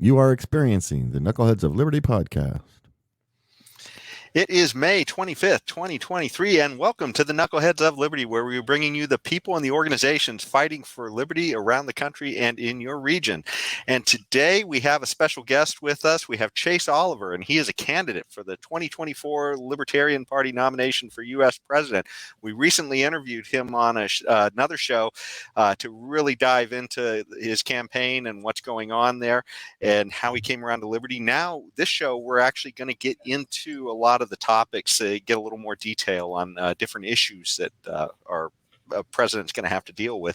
You are experiencing the Knuckleheads of Liberty podcast. It is May 25th, 2023, and welcome to the Knuckleheads of Liberty, where we are bringing you the people and the organizations fighting for liberty around the country and in your region. And today we have a special guest with us. We have Chase Oliver, and he is a candidate for the 2024 Libertarian Party nomination for U.S. President. We recently interviewed him on another show to really dive into his campaign and what's going on there and how he came around to liberty. Now, this show, we're actually going to get into a lot of the topics, get a little more detail on different issues that our president's going to have to deal with.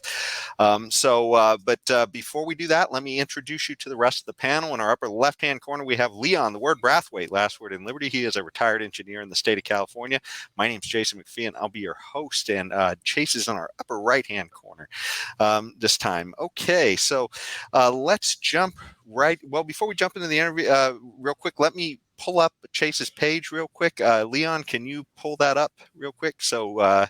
But before we do that, let me introduce you to the rest of the panel. In our upper left-hand corner, we have Leon, the word Brathwaite, last word in liberty. He is a retired engineer in the state of California. My name's Jason McPhee, and I'll be your host. And Chase is on our upper right-hand corner this time. Okay, so let's jump right. Well, before we jump into the interview, real quick, let me pull up Chase's page real quick. Leon, can you pull that up real quick so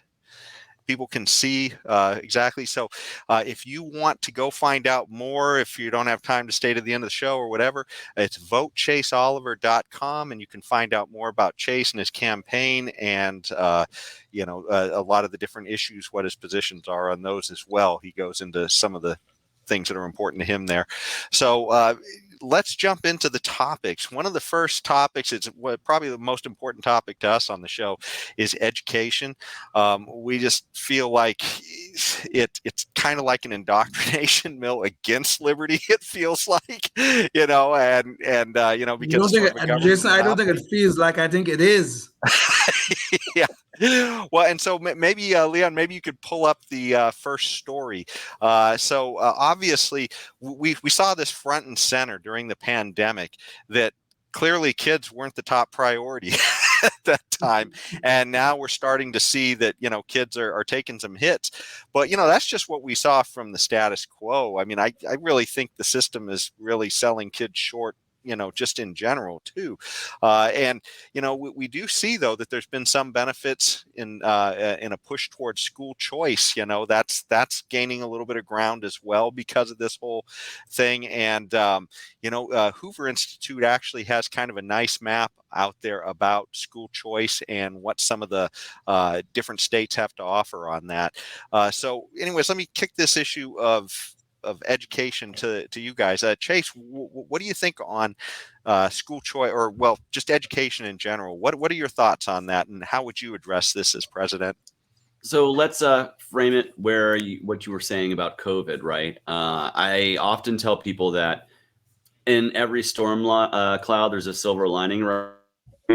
people can see exactly? So if you want to go find out more, if you don't have time to stay to the end of the show or whatever, it's votechaseoliver.com, and you can find out more about Chase and his campaign and a lot of the different issues, what his positions are on those as well. He goes into some of the things that are important to him there. So let's jump into the topics. One of the first topics, it's probably the most important topic to us on the show, is education. We just feel like it's kind of like an indoctrination mill against liberty. It feels like, because Jason, I don't think it feels like. I think it is. Yeah. Well, and so maybe Leon, maybe you could pull up the first story. So obviously, we saw this front and center during the pandemic that clearly kids weren't the top priority at that time, and now we're starting to see that kids are taking some hits. But that's just what we saw from the status quo. I mean, I really think the system is really selling kids short, just in general too. We do see though that there's been some benefits in a push towards school choice. That's gaining a little bit of ground as well because of this whole thing. And Hoover Institute actually has kind of a nice map out there about school choice and what some of the different states have to offer on that. So anyways, let me kick this issue of education to you guys. Chase, what do you think on school choice, or just education in general? What are your thoughts on that, and how would you address this as president? So let's frame it what you were saying about COVID, right? I often tell people that in every storm cloud, there's a silver lining.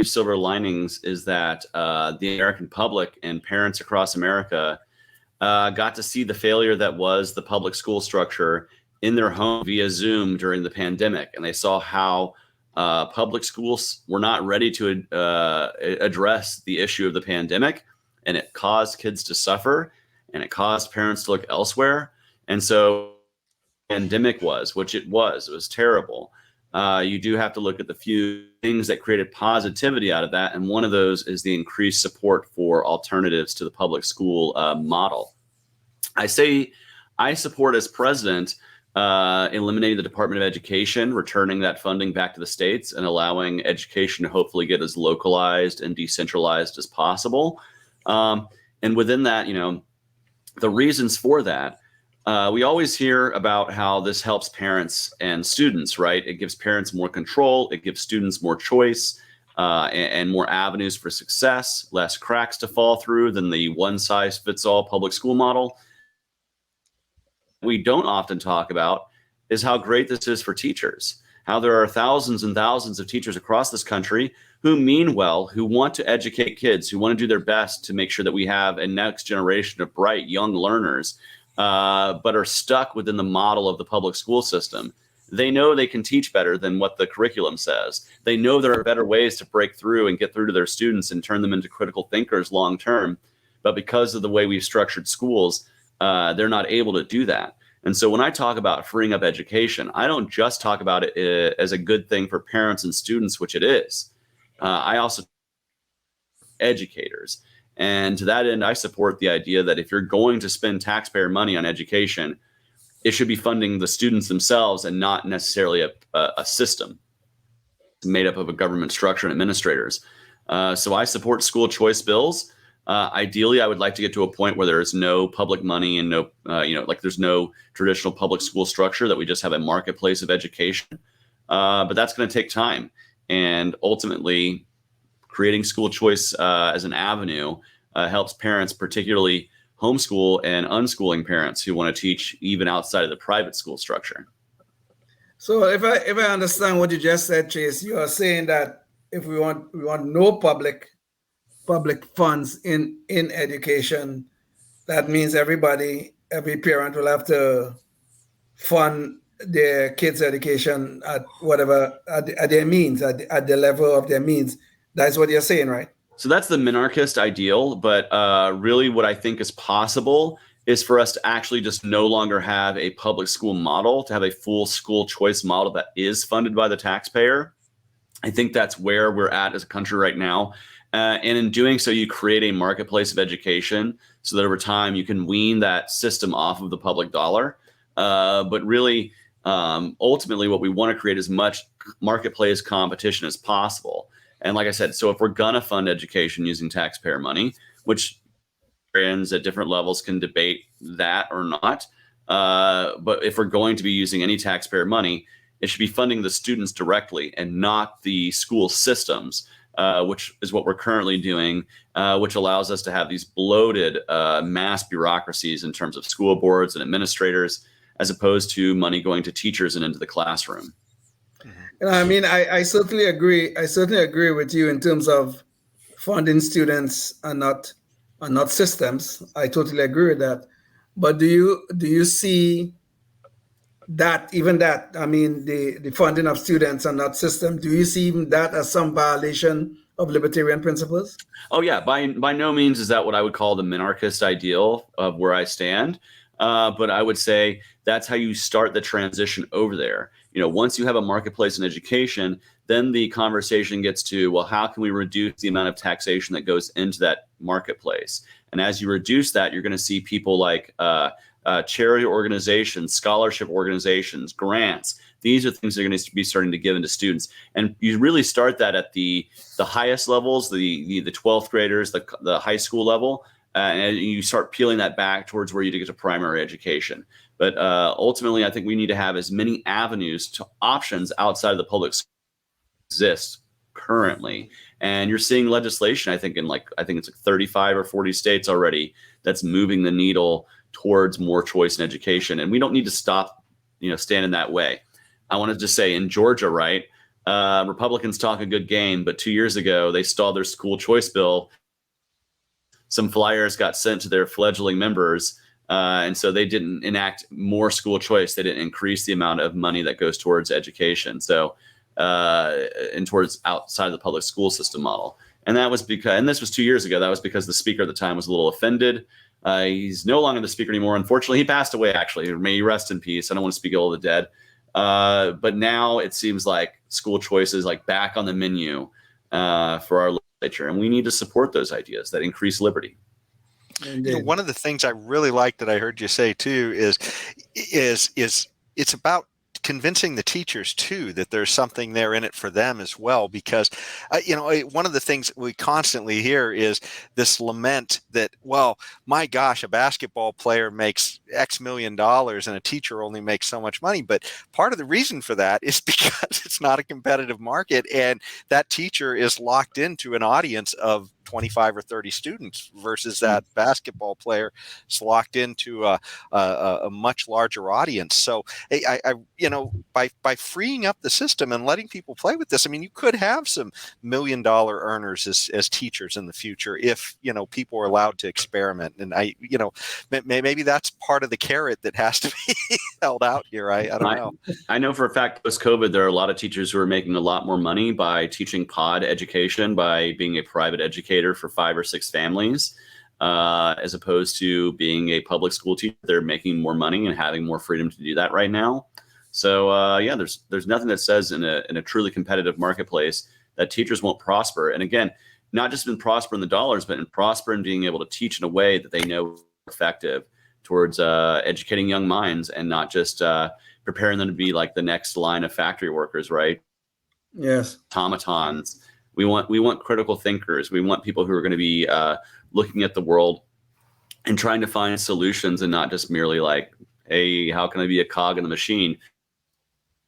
Silver linings is that the American public and parents across America got to see the failure that was the public school structure in their home via Zoom during the pandemic. And they saw how public schools were not ready to address the issue of the pandemic. And it caused kids to suffer, and it caused parents to look elsewhere. And so the pandemic which it was terrible. You do have to look at the few things that created positivity out of that. And one of those is the increased support for alternatives to the public school model. I say I support as president eliminating the Department of Education, returning that funding back to the states, and allowing education to hopefully get as localized and decentralized as possible. And within that, the reasons for that, we always hear about how this helps parents and students, right? It gives parents more control. It gives students more choice and more avenues for success, less cracks to fall through than the one-size-fits-all public school model. We don't often talk about is how great this is for teachers, how there are thousands and thousands of teachers across this country who mean well, who want to educate kids, who want to do their best to make sure that we have a next generation of bright young learners, but are stuck within the model of the public school system. They know they can teach better than what the curriculum says. They know there are better ways to break through and get through to their students and turn them into critical thinkers long term. But because of the way we've structured schools, they're not able to do that. And so when I talk about freeing up education, I don't just talk about it as a good thing for parents and students, which it is. I also educators. And to that end, I support the idea that if you're going to spend taxpayer money on education, it should be funding the students themselves and not necessarily a system made up of a government structure and administrators. So I support school choice bills. Ideally, I would like to get to a point where there is no public money and no, like there's no traditional public school structure, that we just have a marketplace of education. But that's going to take time. And ultimately, creating school choice as an avenue helps parents, particularly homeschool and unschooling parents who want to teach even outside of the private school structure. So if I understand what you just said, Chase, you are saying that if we want no public funds in education, that means every parent will have to fund their kids' education at their means, at the level of their means. That's what you're saying, right? So that's the minarchist ideal, but really what I think is possible is for us to actually just no longer have a public school model, to have a full school choice model that is funded by the taxpayer. I think that's where we're at as a country right now. And in doing so, you create a marketplace of education so that over time you can wean that system off of the public dollar. But really, ultimately, what we want to create as much marketplace competition as possible. And like I said, so if we're going to fund education using taxpayer money, which at different levels can debate that or not, but if we're going to be using any taxpayer money, it should be funding the students directly and not the school systems, which is what we're currently doing, which allows us to have these bloated mass bureaucracies in terms of school boards and administrators, as opposed to money going to teachers and into the classroom. I mean, I certainly agree. I certainly agree with you in terms of funding students and not systems. I totally agree with that. But do you see that, even that, I mean, the funding of students and not system, do you see even that as some violation of libertarian principles? Oh yeah, by no means is that what I would call the minarchist ideal of where I stand. But I would say that's how you start the transition over there. Once you have a marketplace in education, then the conversation gets to, well, how can we reduce the amount of taxation that goes into that marketplace? And as you reduce that, you're going to see people like charity organizations, scholarship organizations, grants. These are things that are going to be starting to give into students. And you really start that at the highest levels, the 12th graders, the high school level. And you start peeling that back towards where you get to primary education. But ultimately, I think we need to have as many avenues to options outside of the public schools exist currently. And you're seeing legislation, I think it's like 35 or 40 states already, that's moving the needle towards more choice in education. And we don't need to stop, stand in that way. I want to just say in Georgia, right, Republicans talk a good game, but 2 years ago, they stalled their school choice bill. Some flyers got sent to their fledgling members, and so they didn't enact more school choice. They didn't increase the amount of money that goes towards education, and towards outside of the public school system model. And that was because, and this was 2 years ago, that was because the speaker at the time was a little offended. He's no longer the speaker anymore. Unfortunately, he passed away, actually. May he rest in peace. I don't want to speak ill of the dead. But now it seems like school choice is like back on the menu for our legislature, and we need to support those ideas that increase liberty. One of the things I really like that I heard you say too is it's about convincing the teachers too that there's something there in it for them as well, because one of the things we constantly hear is this lament that, well, my gosh, a basketball player makes X million dollars and a teacher only makes so much money. But part of the reason for that is because it's not a competitive market, and that teacher is locked into an audience of 25 or 30 students versus that basketball player is locked into a much larger audience. So by freeing up the system and letting people play with this, I mean, you could have some $1 million earners as teachers in the future if people are allowed to experiment. And maybe that's part of the carrot that has to be held out here. I don't know. I know for a fact post-COVID there are a lot of teachers who are making a lot more money by teaching pod education, by being a private educator for 5 or 6 families, as opposed to being a public school teacher. They're making more money and having more freedom to do that right now. So there's nothing that says in a truly competitive marketplace that teachers won't prosper. And again, not just in prosper in the dollars, but in prosper in being able to teach in a way that they know is effective, towards educating young minds and not just preparing them to be like the next line of factory workers, right? Yes. Automatons. We want critical thinkers. We want people who are going to be looking at the world and trying to find solutions, and not just merely like, hey, how can I be a cog in the machine?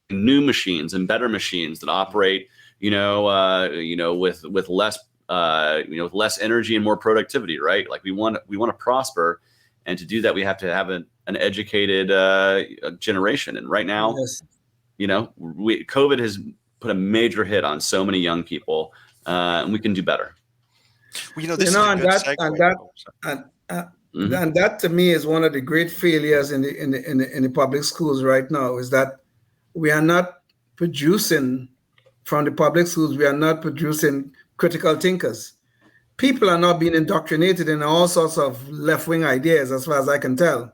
New machines and better machines that operate, with less, with less energy and more productivity, right? Like we want to prosper, and to do that, we have to have an educated generation. And right now, Yes. COVID has put a major hit on so many young people, and we can do better. Well, this is a good segue. And that to me is one of the great failures in the public schools right now, is that we are not producing, from the public schools, we are not producing critical thinkers. People are not being indoctrinated in all sorts of left-wing ideas, as far as I can tell.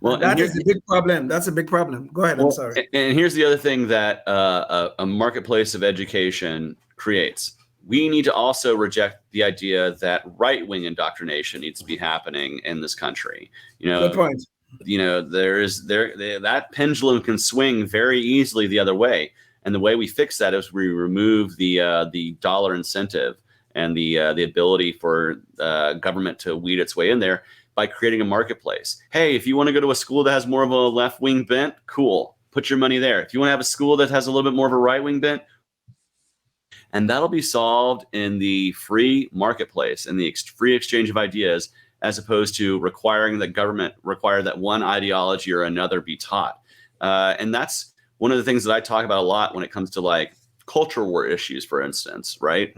Well, that is a big problem. That's a big problem. Go ahead. I'm sorry. And here's the other thing that a marketplace of education creates. We need to also reject the idea that right-wing indoctrination needs to be happening in this country. Good point. That pendulum can swing very easily the other way. And the way we fix that is we remove the dollar incentive and the ability for government to weed its way in there by creating a marketplace. Hey, if you want to go to a school that has more of a left-wing bent, cool, put your money there. If you want to have a school that has a little bit more of a right-wing bent, and that'll be solved in the free marketplace and the free exchange of ideas, as opposed to requiring that government require that one ideology or another be taught. And that's one of the things that I talk about a lot when it comes to like culture war issues, for instance, right?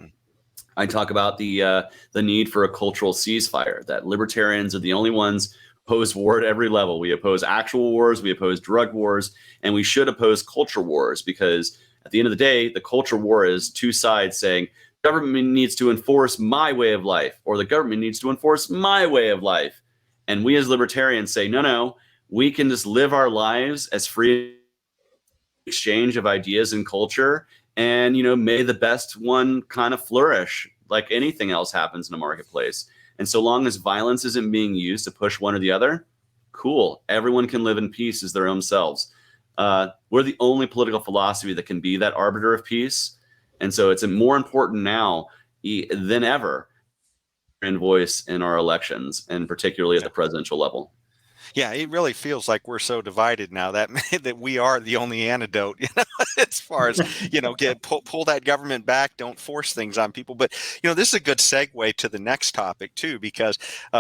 I talk about the need for a cultural ceasefire, that libertarians are the only ones who oppose war at every level. We oppose actual wars, we oppose drug wars, and we should oppose culture wars, because at the end of the day, the culture war is two sides saying, government needs to enforce my way of life, or the government needs to enforce my way of life. And we as libertarians say, no, we can just live our lives as free exchange of ideas and culture, and may the best one kind of flourish, like anything else happens in a marketplace. And so long as violence isn't being used to push one or the other, cool, everyone can live in peace as their own selves. We're the only political philosophy that can be that arbiter of peace. And so it's more important now than ever in voice in our elections, and particularly at the presidential level. Yeah, it really feels like we're so divided now that we are the only antidote, as far as, pull that government back, don't force things on people. But, this is a good segue to the next topic, too, because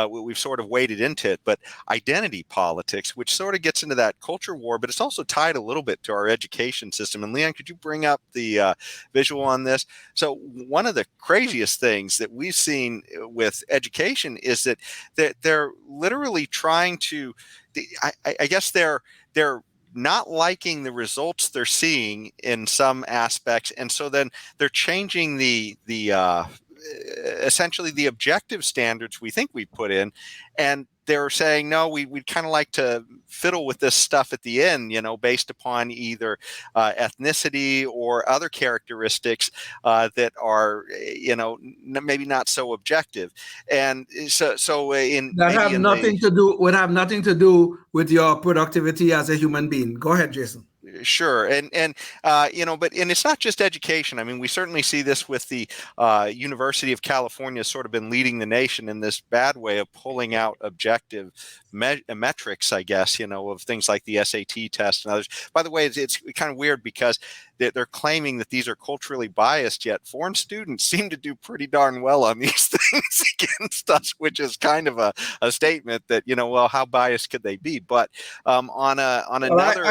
we've sort of waded into it. But identity politics, which sort of gets into that culture war, but it's also tied a little bit to our education system. And Leon, could you bring up the visual on this? So one of the craziest things that we've seen with education is that they're literally trying to, I guess they're not liking the results they're seeing in some aspects, and so then they're changing the essentially the objective standards we think we put in, and they're saying, no, we'd kind of like to fiddle with this stuff at the end, based upon either ethnicity or other characteristics that are, maybe not so objective. And so would have nothing to do with your productivity as a human being. Go ahead, Jason. Sure. And it's not just education. I mean, we certainly see this with the University of California sort of been leading the nation in this bad way of pulling out objective metrics, I guess, of things like the SAT test and others. By the way, it's kind of weird because they're claiming that these are culturally biased, yet foreign students seem to do pretty darn well on these things against us, which is kind of a statement that, well, how biased could they be? But on another,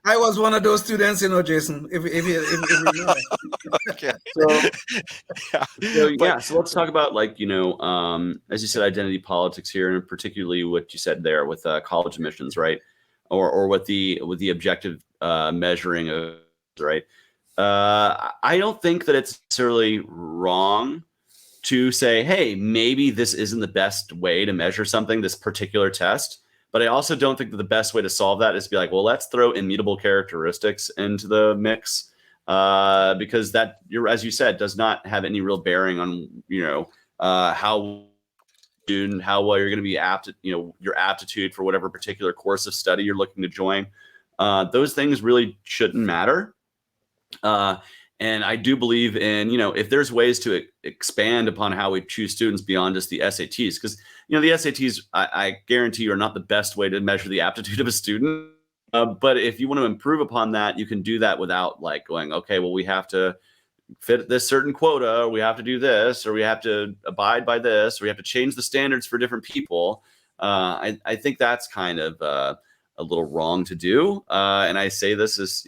I was one of those students, Jason. If you know. Okay. So let's talk about, like, as you said, identity politics here, and particularly what you said there with college admissions, right? Or with the objective measuring of, right? I don't think that it's necessarily wrong to say, hey, maybe this isn't the best way to measure something, this particular test. But I also don't think that the best way to solve that is to be like, well, let's throw immutable characteristics into the mix, because that, as you said, does not have any real bearing on, how student, how well you're going to be your aptitude for whatever particular course of study you're looking to join. Those things really shouldn't matter. And I do believe in, if there's ways to expand upon how we choose students beyond just the SATs, because, the SATs, I guarantee you, are not the best way to measure the aptitude of a student. But if you want to improve upon that, you can do that without like going, okay, well, we have to fit this certain quota, or we have to do this, or we have to abide by this, or we have to change the standards for different people. I think that's kind of a little wrong to do. And I say this as,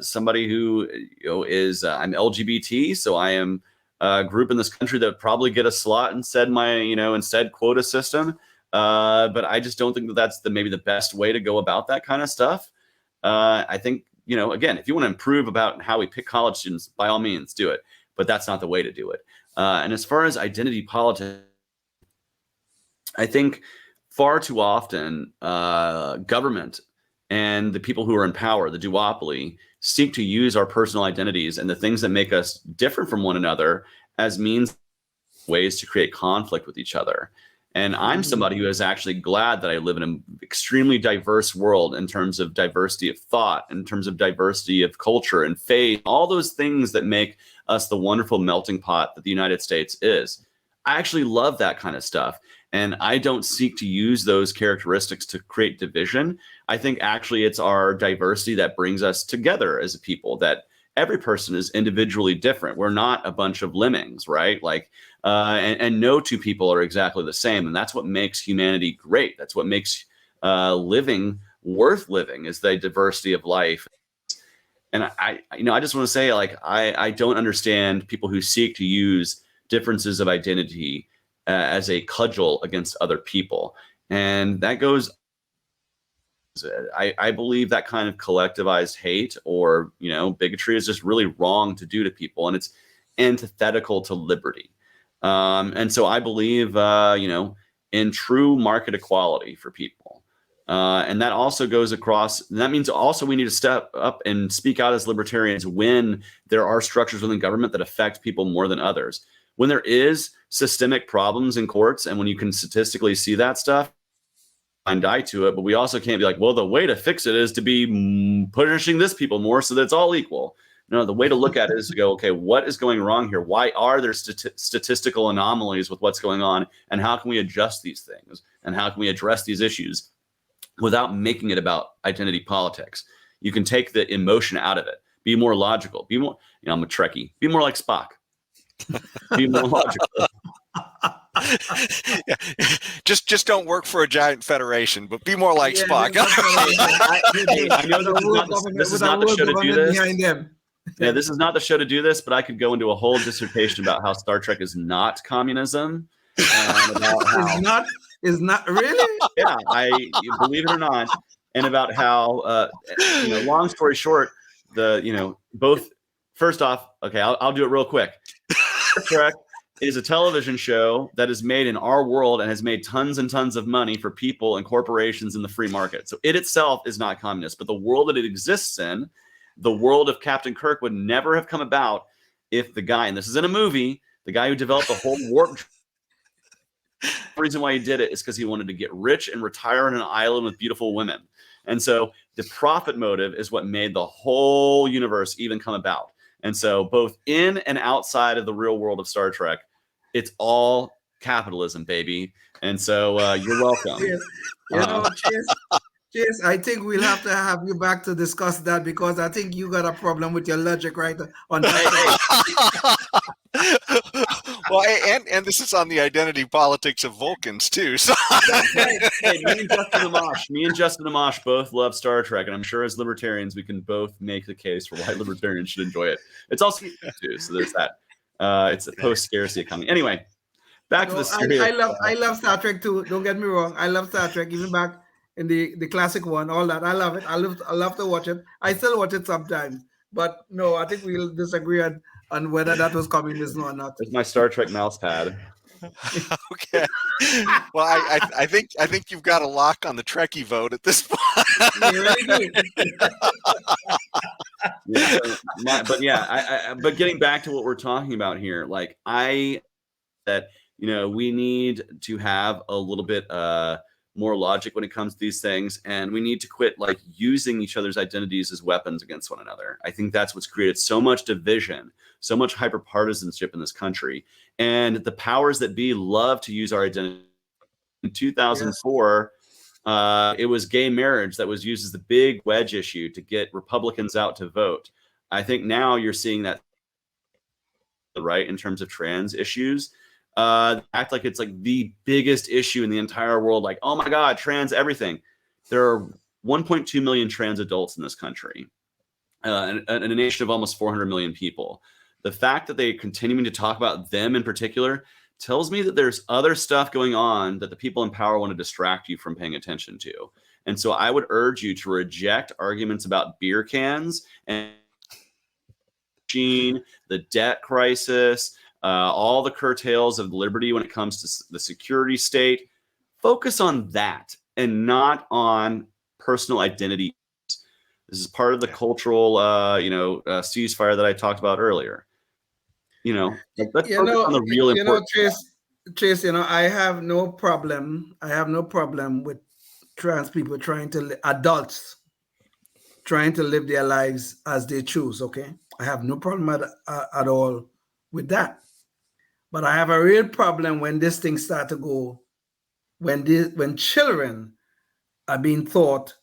somebody who is I'm LGBT, so I am a group in this country that would probably get a slot in said quota system. But I just don't think that that's maybe the best way to go about that kind of stuff. I think, again, if you want to improve about how we pick college students, by all means, do it. But that's not the way to do it. And as far as identity politics, I think far too often government and the people who are in power, the duopoly, seek to use our personal identities and the things that make us different from one another as ways to create conflict with each other. And I'm somebody who is actually glad that I live in an extremely diverse world in terms of diversity of thought, in terms of diversity of culture and faith, all those things that make us the wonderful melting pot that the United States is. I actually love that kind of stuff. And I don't seek to use those characteristics to create division. I think actually it's our diversity that brings us together as a people, that every person is individually different. We're not a bunch of lemmings, right? And no two people are exactly the same. And that's what makes humanity great. That's what makes living worth living, is the diversity of life. And I just want to say, I don't understand people who seek to use differences of identity as a cudgel against other people. And that goes, I believe that kind of collectivized hate or, bigotry is just really wrong to do to people. And it's antithetical to liberty. And so I believe, in true market equality for people. And that also goes across, and that means also we need to step up and speak out as libertarians when there are structures within government that affect people more than others. When there is systemic problems in courts and when you can statistically see that stuff, and die to it, but we also can't be like, well, the way to fix it is to be punishing this people more so that it's all equal. No, the way to look at it is to go, okay, what is going wrong here? Why are there statistical anomalies with what's going on? And how can we adjust these things? And how can we address these issues without making it about identity politics? You can take the emotion out of it. Be more logical. Be more, I'm a Trekkie. Be more like Spock. Be more logical. Yeah. Just don't work for a giant federation, but be more like Spock. I know this is not the show to do this. Yeah, this is not the show to do this, but I could go into a whole dissertation about how Star Trek is not communism. About how, is not really? Yeah, you believe it or not, and about how long story short, both. First off, okay, I'll do it real quick. Star Trek is a television show that is made in our world and has made tons and tons of money for people and corporations in the free market. So it itself is not communist, but the world that it exists in, the world of Captain Kirk, would never have come about if the guy, and this is in a movie, the guy who developed the whole warp, the reason why he did it is because he wanted to get rich and retire on an island with beautiful women. And so the profit motive is what made the whole universe even come about. And so both in and outside of the real world of Star Trek, it's all capitalism, baby. And so you're welcome. Chase, I think we'll have to have you back to discuss that, because I think you got a problem with your logic right on that. Well, and this is on the identity politics of Vulcans too. So hey, me and Justin Amash both love Star Trek, and I'm sure as libertarians we can both make the case for why libertarians should enjoy it. It's also too, so there's that. It's a post-scarcity economy. Anyway, back to the series. I love Star Trek too. Don't get me wrong. I love Star Trek, even back in the classic one, all that. I love it. I love to watch it. I still watch it sometimes. But no, I think we'll disagree on whether that was communism or not. It's my Star Trek mouse pad. Okay. Well, I think you've got a lock on the Trekkie vote at this point. You really do. But getting back to what we're talking about here, we need to have a little bit more logic when it comes to these things, and we need to quit like using each other's identities as weapons against one another. I think that's what's created so much division, so much hyperpartisanship in this country. And the powers that be love to use our identity. In 2004, it was gay marriage that was used as the big wedge issue to get Republicans out to vote. I think now you're seeing that, right, in terms of trans issues. Act like it's like the biggest issue in the entire world. Like, oh my God, trans everything. There are 1.2 million trans adults in this country, and a nation of almost 400 million people. The fact that they're continuing to talk about them in particular tells me that there's other stuff going on that the people in power want to distract you from paying attention to. And so I would urge you to reject arguments about beer cans and the debt crisis, all the curtails of liberty when it comes to the security state. Focus on that and not on personal identity. This is part of the cultural, ceasefire that I talked about earlier. Let's focus on the real important. Chase, I have no problem. I have no problem with trans people adults trying to live their lives as they choose. Okay, I have no problem at all with that. But I have a real problem when this thing start to go, when children are being taught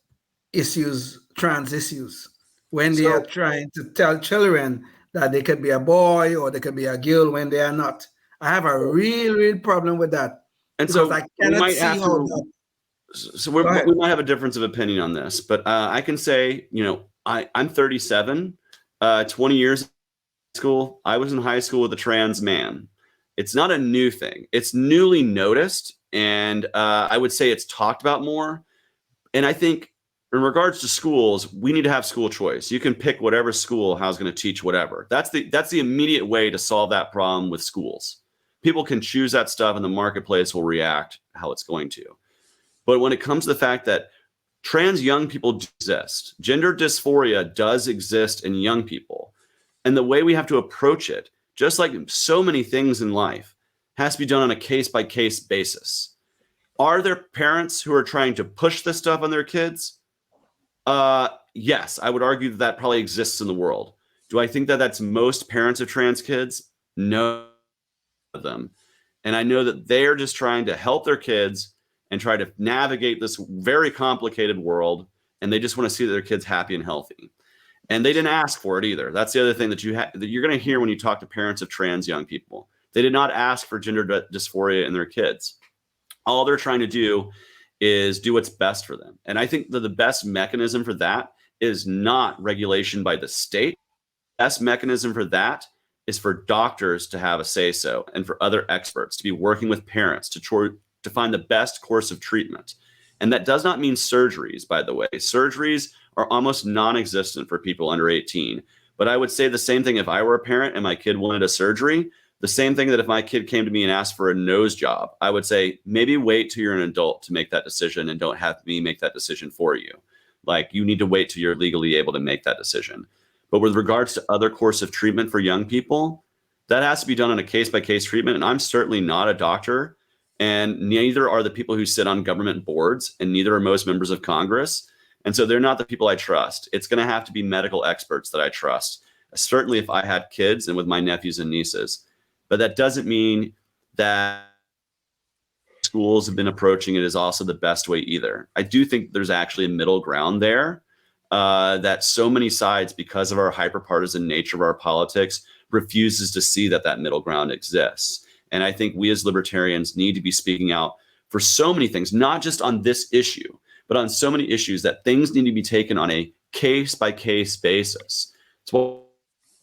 trans issues, when they are trying to tell children that they could be a boy or they could be a girl when they are not. I have a real problem with that. And so I cannot see how. So we might have a difference of opinion on this, but I can say, I'm 37, 20 years in school. I was in high school with a trans man. It's not a new thing. It's newly noticed, and I would say it's talked about more. And I think in regards to schools, we need to have school choice. You can pick whatever school how's going to teach whatever. That's the immediate way to solve that problem with schools. People can choose that stuff, and the marketplace will react how it's going to. But when it comes to the fact that trans young people exist, gender dysphoria does exist in young people, and the way we have to approach it, just like so many things in life, has to be done on a case-by-case basis. Are there parents who are trying to push this stuff on their kids? Yes, I would argue that probably exists in the world. Do I think that that's most parents of trans kids? No. Of them. And I know that they're just trying to help their kids and try to navigate this very complicated world, and they just want to see their kids happy and healthy. And they didn't ask for it either. That's the other thing that you're going to hear when you talk to parents of trans young people. They did not ask for gender dysphoria in their kids. All they're trying to do is do what's best for them. And I think that the best mechanism for that is not regulation by the state. The best mechanism for that is for doctors to have a say-so, and for other experts to be working with parents to find the best course of treatment. And that does not mean surgeries, by the way. Surgeries are almost non-existent for people under 18. But I would say the same thing if I were a parent and my kid wanted a surgery. The same thing that if my kid came to me and asked for a nose job, I would say, maybe wait till you're an adult to make that decision, and don't have me make that decision for you. Like, you need to wait till you're legally able to make that decision. But with regards to other course of treatment for young people, that has to be done on a case-by-case treatment. And I'm certainly not a doctor, and neither are the people who sit on government boards, and neither are most members of Congress. And so they're not the people I trust. It's going to have to be medical experts that I trust, certainly if I had kids and with my nephews and nieces. But that doesn't mean that schools have been approaching it as also the best way either. I do think there's actually a middle ground there. That so many sides, because of our hyperpartisan nature of our politics, refuses to see that middle ground exists. And I think we as libertarians need to be speaking out for so many things, not just on this issue, but on so many issues, that things need to be taken on a case-by-case basis. It's what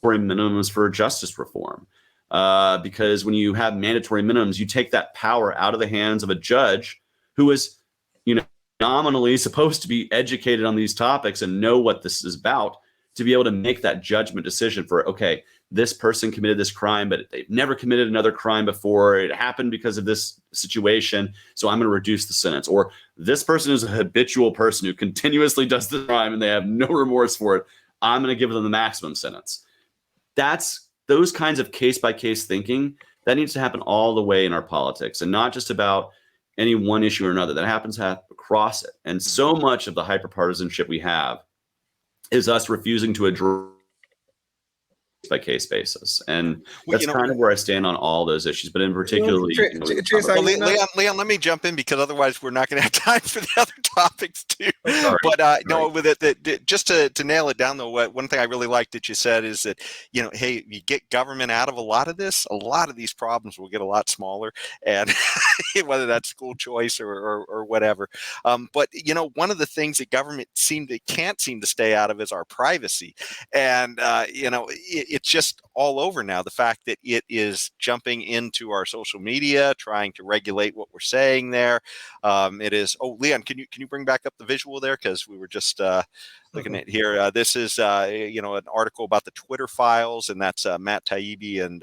minimums for justice reform. Because when you have mandatory minimums, you take that power out of the hands of a judge who is, nominally supposed to be educated on these topics and know what this is about, to be able to make that judgment decision for, okay, this person committed this crime, but they've never committed another crime before. It happened because of this situation, so I'm going to reduce the sentence. Or this person is a habitual person who continuously does the crime and they have no remorse for it. I'm going to give them the maximum sentence. That's those kinds of case-by-case thinking That needs to happen all the way in our politics, and not just about any one issue or another. That happens across it. And so much of the hyperpartisanship we have is us refusing to address by case basis, and that's kind of where I stand on all those issues, but in particular, Leon, let me jump in, because otherwise we're not going to have time for the other topics too. No, with it, just to nail it down though, one thing I really liked that you said is that, hey, you get government out of a lot of this, a lot of these problems will get a lot smaller, and whether that's school choice or whatever. But one of the things that government can't seem to stay out of is our privacy, and it's just all over now. The fact that it is jumping into our social media, trying to regulate what we're saying there. It is. Oh, Leon, can you bring back up the visual there, because we were just looking at here. This is an article about the Twitter files, and that's Matt Taibbi and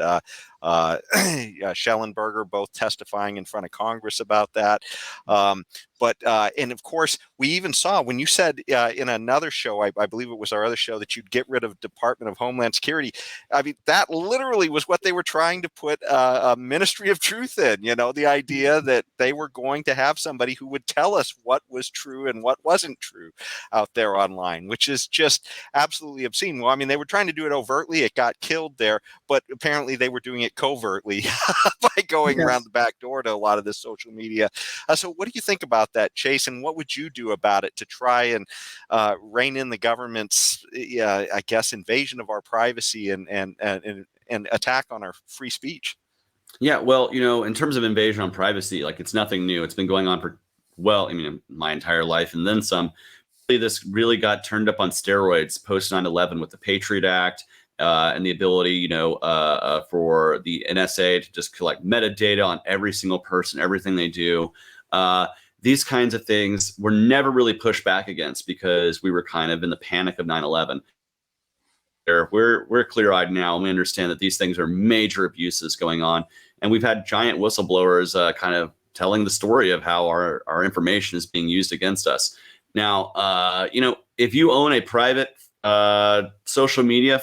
Schellenberger both testifying in front of Congress about that. And of course, we even saw when you said in another show, I believe it was our other show, that you'd get rid of Department of Homeland Security. I mean, that literally was what they were trying to put a Ministry of Truth in, the idea that they were going to have somebody who would tell us what was true and what wasn't true out there online, which is just absolutely obscene. Well, I mean, they were trying to do it overtly. It got killed there, but apparently they were doing it covertly by going around the back door to a lot of this social media. So what do you think about that, Chase? And what would you do about it to try and rein in the government's, I guess, invasion of our privacy and attack on our free speech? Yeah, well, in terms of invasion on privacy, like, it's nothing new. It's been going on for, my entire life and then some. This really got turned up on steroids post 9/11 with the Patriot Act and the ability, for the NSA to just collect metadata on every single person, everything they do. These kinds of things were never really pushed back against, because we were kind of in the panic of 9/11. We're clear-eyed now, and we understand that these things are major abuses going on, and we've had giant whistleblowers kind of telling the story of how our information is being used against us. Now, if you own a private social media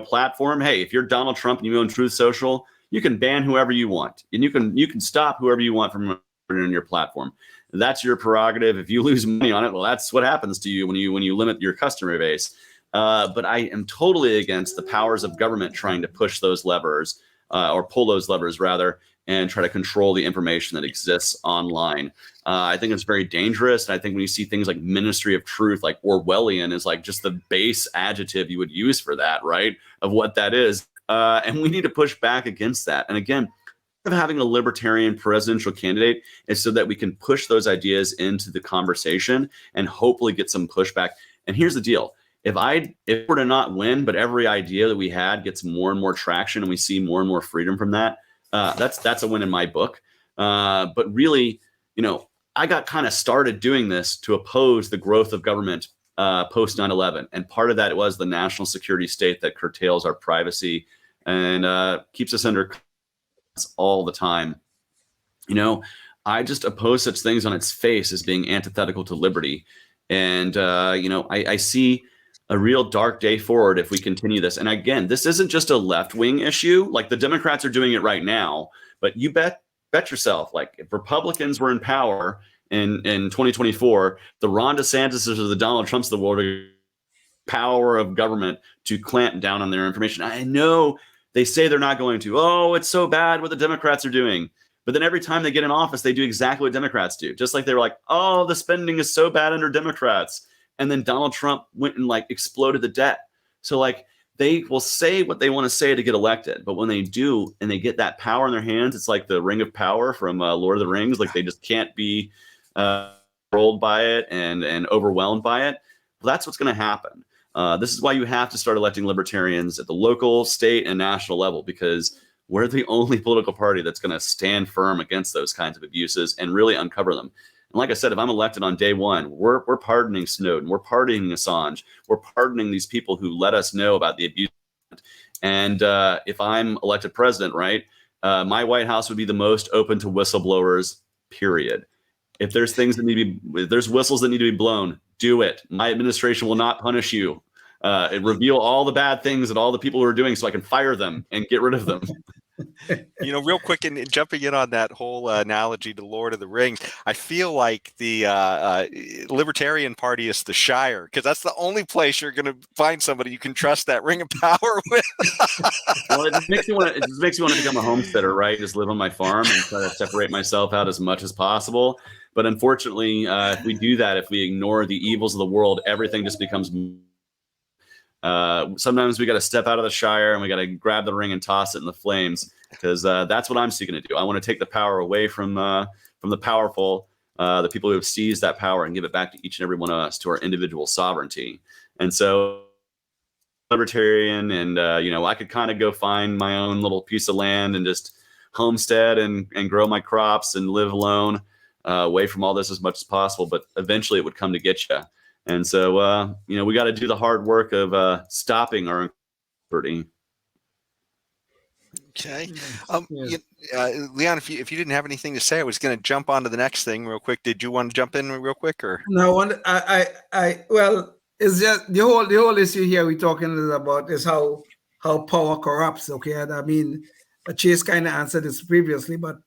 platform, hey, if you're Donald Trump and you own Truth Social, you can ban whoever you want, and you can stop whoever you want from on your platform. That's your prerogative. If you lose money on it, well, that's what happens to you when you limit your customer base. But I am totally against the powers of government trying to push those levers, or pull those levers rather, and try to control the information that exists online. I think it's very dangerous. And I think when you see things like Ministry of Truth, like Orwellian is like just the base adjective you would use for that, right? Of what that is. And we need to push back against that. And again, of having a libertarian presidential candidate is so that we can push those ideas into the conversation and hopefully get some pushback. And here's the deal. If we're to not win, but every idea that we had gets more and more traction and we see more and more freedom from that, that's a win in my book. But really, I got kind of started doing this to oppose the growth of government post 9/11. And part of that was the national security state that curtails our privacy and keeps us under all the time. I just oppose such things on its face as being antithetical to liberty. And, I see a real dark day forward if we continue this. And again, this isn't just a left-wing issue. Like, the Democrats are doing it right now, but you bet yourself, like, if Republicans were in power in 2024, the Ron DeSantis or the Donald Trumps of the world are power of government to clamp down on their information. I know they say they're not going to. Oh, it's so bad what the Democrats are doing. But then every time they get in office, they do exactly what Democrats do. Just like they were like, oh, the spending is so bad under Democrats. And then Donald Trump went and exploded the debt. So they will say what they want to say to get elected. But when they do, and they get that power in their hands, it's like the ring of power from Lord of the Rings. Like, they just can't be controlled by it and overwhelmed by it. Well, that's what's going to happen. This is why you have to start electing libertarians at the local, state, and national level, because we're the only political party that's going to stand firm against those kinds of abuses and really uncover them. And like I said, if I'm elected on day one, we're pardoning Snowden, we're pardoning Assange, we're pardoning these people who let us know about the abuse. And if I'm elected president, right, my White House would be the most open to whistleblowers, period. If there's things that need to be, if there's whistles that need to be blown, do it. My administration will not punish you. Reveal all the bad things that all the people who are doing so I can fire them and get rid of them. Real quick, and jumping in on that whole analogy to Lord of the Rings, I feel like the Libertarian Party is the Shire, because that's the only place you're going to find somebody you can trust that ring of power with. Well, it just makes me want to become a homesteader, right? Just live on my farm and try to separate myself out as much as possible. But unfortunately, if we do that, if we ignore the evils of the world, everything just becomes. Sometimes we got to step out of the Shire and we got to grab the ring and toss it in the flames, because that's what I'm seeking to do. I want to take the power away from the powerful, the people who have seized that power, and give it back to each and every one of us, to our individual sovereignty. And so, libertarian, and I could kind of go find my own little piece of land and just homestead and grow my crops and live alone, away from all this as much as possible. But eventually, it would come to get you. And so, we got to do the hard work of stopping our liberty. Okay. Yes. Leon, if you didn't have anything to say, I was going to jump on to the next thing real quick. Did you want to jump in real quick, or? No, well, it's just the whole issue here we're talking about is how power corrupts. Okay, and I mean, Chase kind of answered this previously, but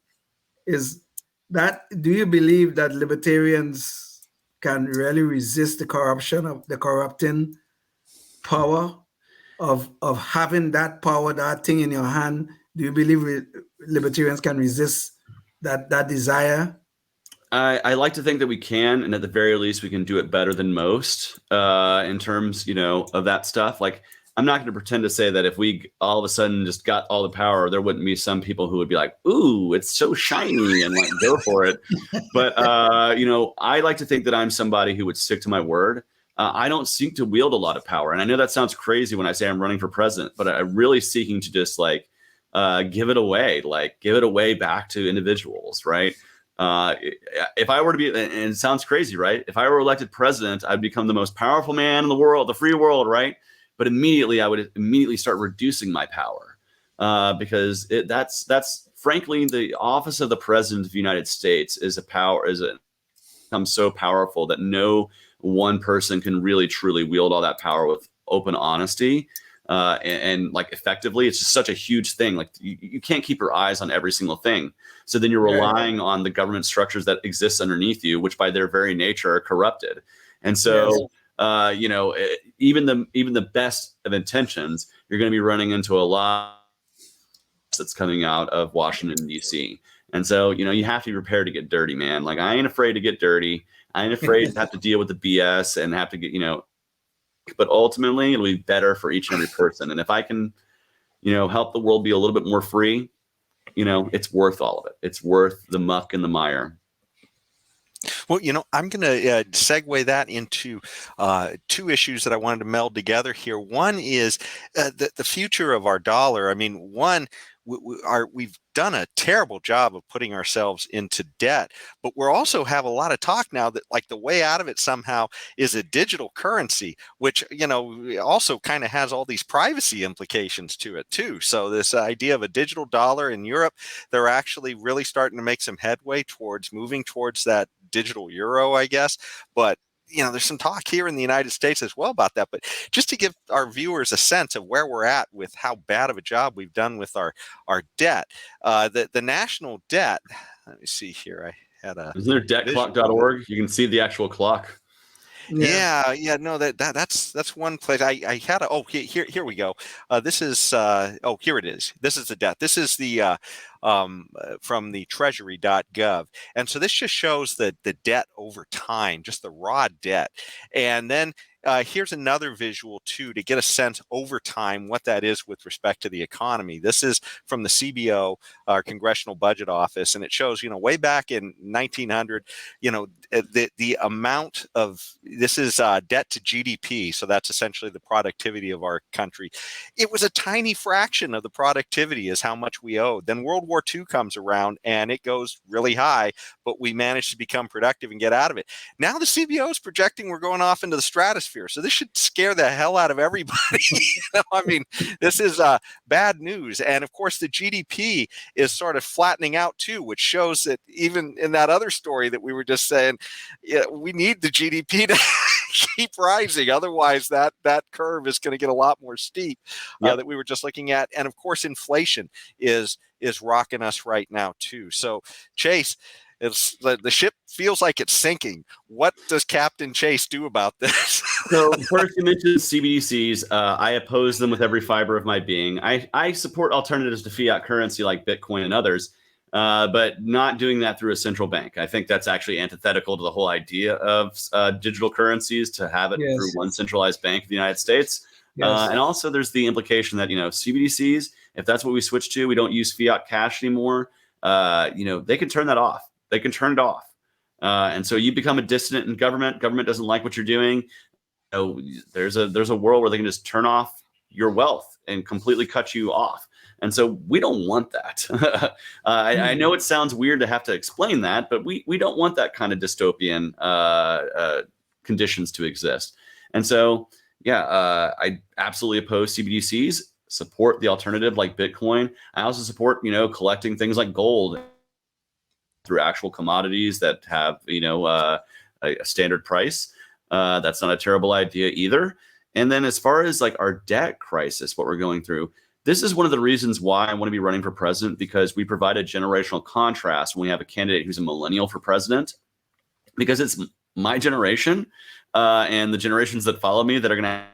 do you believe that libertarians can really resist the corruption of the corrupting power of having that power, that thing in your hand? Do you believe libertarians can resist that desire? I like to think that we can, and at the very least, we can do it better than most in terms, of that stuff. Like, I'm not going to pretend to say that if we all of a sudden just got all the power, there wouldn't be some people who would be like, "Ooh, it's so shiny," and like go for it. But I like to think that I'm somebody who would stick to my word. I don't seek to wield a lot of power, and I know that sounds crazy when I say I'm running for president, but I'm really seeking to just give it away back to individuals, right? If I were to be, and it sounds crazy, right? If I were elected president, I'd become the most powerful man in the world, the free world, right? But I would immediately start reducing my power, because that's frankly, the office of the president of the United States becomes so powerful that no one person can really truly wield all that power with open honesty. And effectively, it's just such a huge thing. Like, you can't keep your eyes on every single thing. So then you're relying on the government structures that exist underneath you, which by their very nature are corrupted. And so, even the best of intentions, you're going to be running into a lot that's coming out of Washington, D.C. And so, you have to be prepared to get dirty, man. Like, I ain't afraid to get dirty. I ain't afraid to have to deal with the BS and have to get, but ultimately it'll be better for each and every person. And if I can, help the world be a little bit more free, it's worth all of it. It's worth the muck and the mire. Well, I'm going to segue that into two issues that I wanted to meld together here. One is the future of our dollar. I mean, one, we've done a terrible job of putting ourselves into debt, but we're also have a lot of talk now that the way out of it somehow is a digital currency, which also kind of has all these privacy implications to it too. So this idea of a digital dollar in Europe, they're actually really starting to make some headway towards moving towards that digital euro, I guess. But there's some talk here in the United States as well about that. But just to give our viewers a sense of where we're at with how bad of a job we've done with our debt, the national debt. Let me see here. I had a. Isn't there debtclock.org? You can see the actual clock. Yeah. No, that's one place. I had here we go. This is here it is. This is the debt. This is the from the treasury.gov. And so this just shows the debt over time, just the raw debt. And then here's another visual too, to get a sense over time what that is with respect to the economy. This is from the CBO, our Congressional Budget Office, and it shows, way back in 1900, the amount of, this is debt to GDP. So that's essentially the productivity of our country. It was a tiny fraction of the productivity is how much we owed. Then World War II comes around and it goes really high, but we managed to become productive and get out of it. Now the CBO is projecting we're going off into the stratosphere atmosphere. So this should scare the hell out of everybody. I mean, this is bad news. And of course, the GDP is sort of flattening out too, which shows that even in that other story that we were just saying, yeah, we need the GDP to keep rising. Otherwise, that curve is going to get a lot more steep that we were just looking at. And of course, inflation is rocking us right now too. So Chase, it's the ship feels like it's sinking. What does Captain Chase do about this? So first, you mentioned CBDCs. I oppose them with every fiber of my being. I support alternatives to fiat currency like Bitcoin and others, but not doing that through a central bank. I think that's actually antithetical to the whole idea of digital currencies, to have it through one centralized bank of the United States. And also there's the implication that, CBDCs, if that's what we switch to, we don't use fiat cash anymore, they can turn that off. They can turn it off. And so you become a dissident in government. Government doesn't like what you're doing. There's a world where they can just turn off your wealth and completely cut you off. And so we don't want that. I know it sounds weird to have to explain that, but we don't want that kind of dystopian conditions to exist. And so, I absolutely oppose CBDCs, support the alternative like Bitcoin. I also support, collecting things like gold through actual commodities that have, a standard price. That's not a terrible idea either. And then as far as like our debt crisis, what we're going through, this is one of the reasons why I want to be running for president, because we provide a generational contrast when we have a candidate who's a millennial for president, because it's my generation and the generations that follow me that are going to have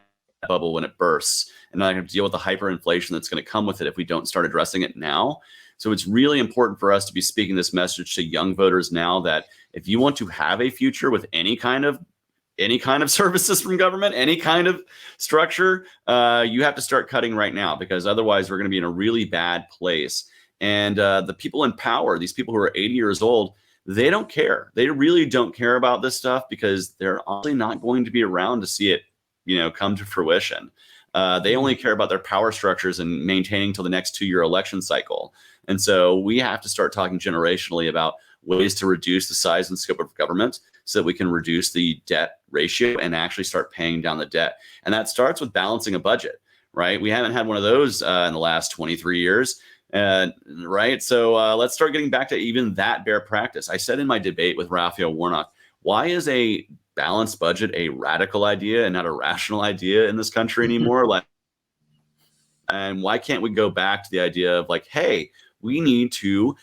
that bubble when it bursts, and I'm going to deal with the hyperinflation that's going to come with it if we don't start addressing it now. So it's really important for us to be speaking this message to young voters now, that if you want to have a future with any kind of services from government, any kind of structure, you have to start cutting right now, because otherwise we're going to be in a really bad place. And the people in power, these people who are 80 years old, they don't care. They really don't care about this stuff, because they're honestly not going to be around to see it, come to fruition. They only care about their power structures and maintaining till the next 2-year election cycle. And so we have to start talking generationally about ways to reduce the size and scope of government so that we can reduce the debt ratio and actually start paying down the debt. And that starts with balancing a budget, right? We haven't had one of those in the last 23 years, right? So let's start getting back to even that bare practice. I said in my debate with Raphael Warnock, why is a balanced budget a radical idea and not a rational idea in this country anymore? And why can't we go back to the idea of like, hey, we need to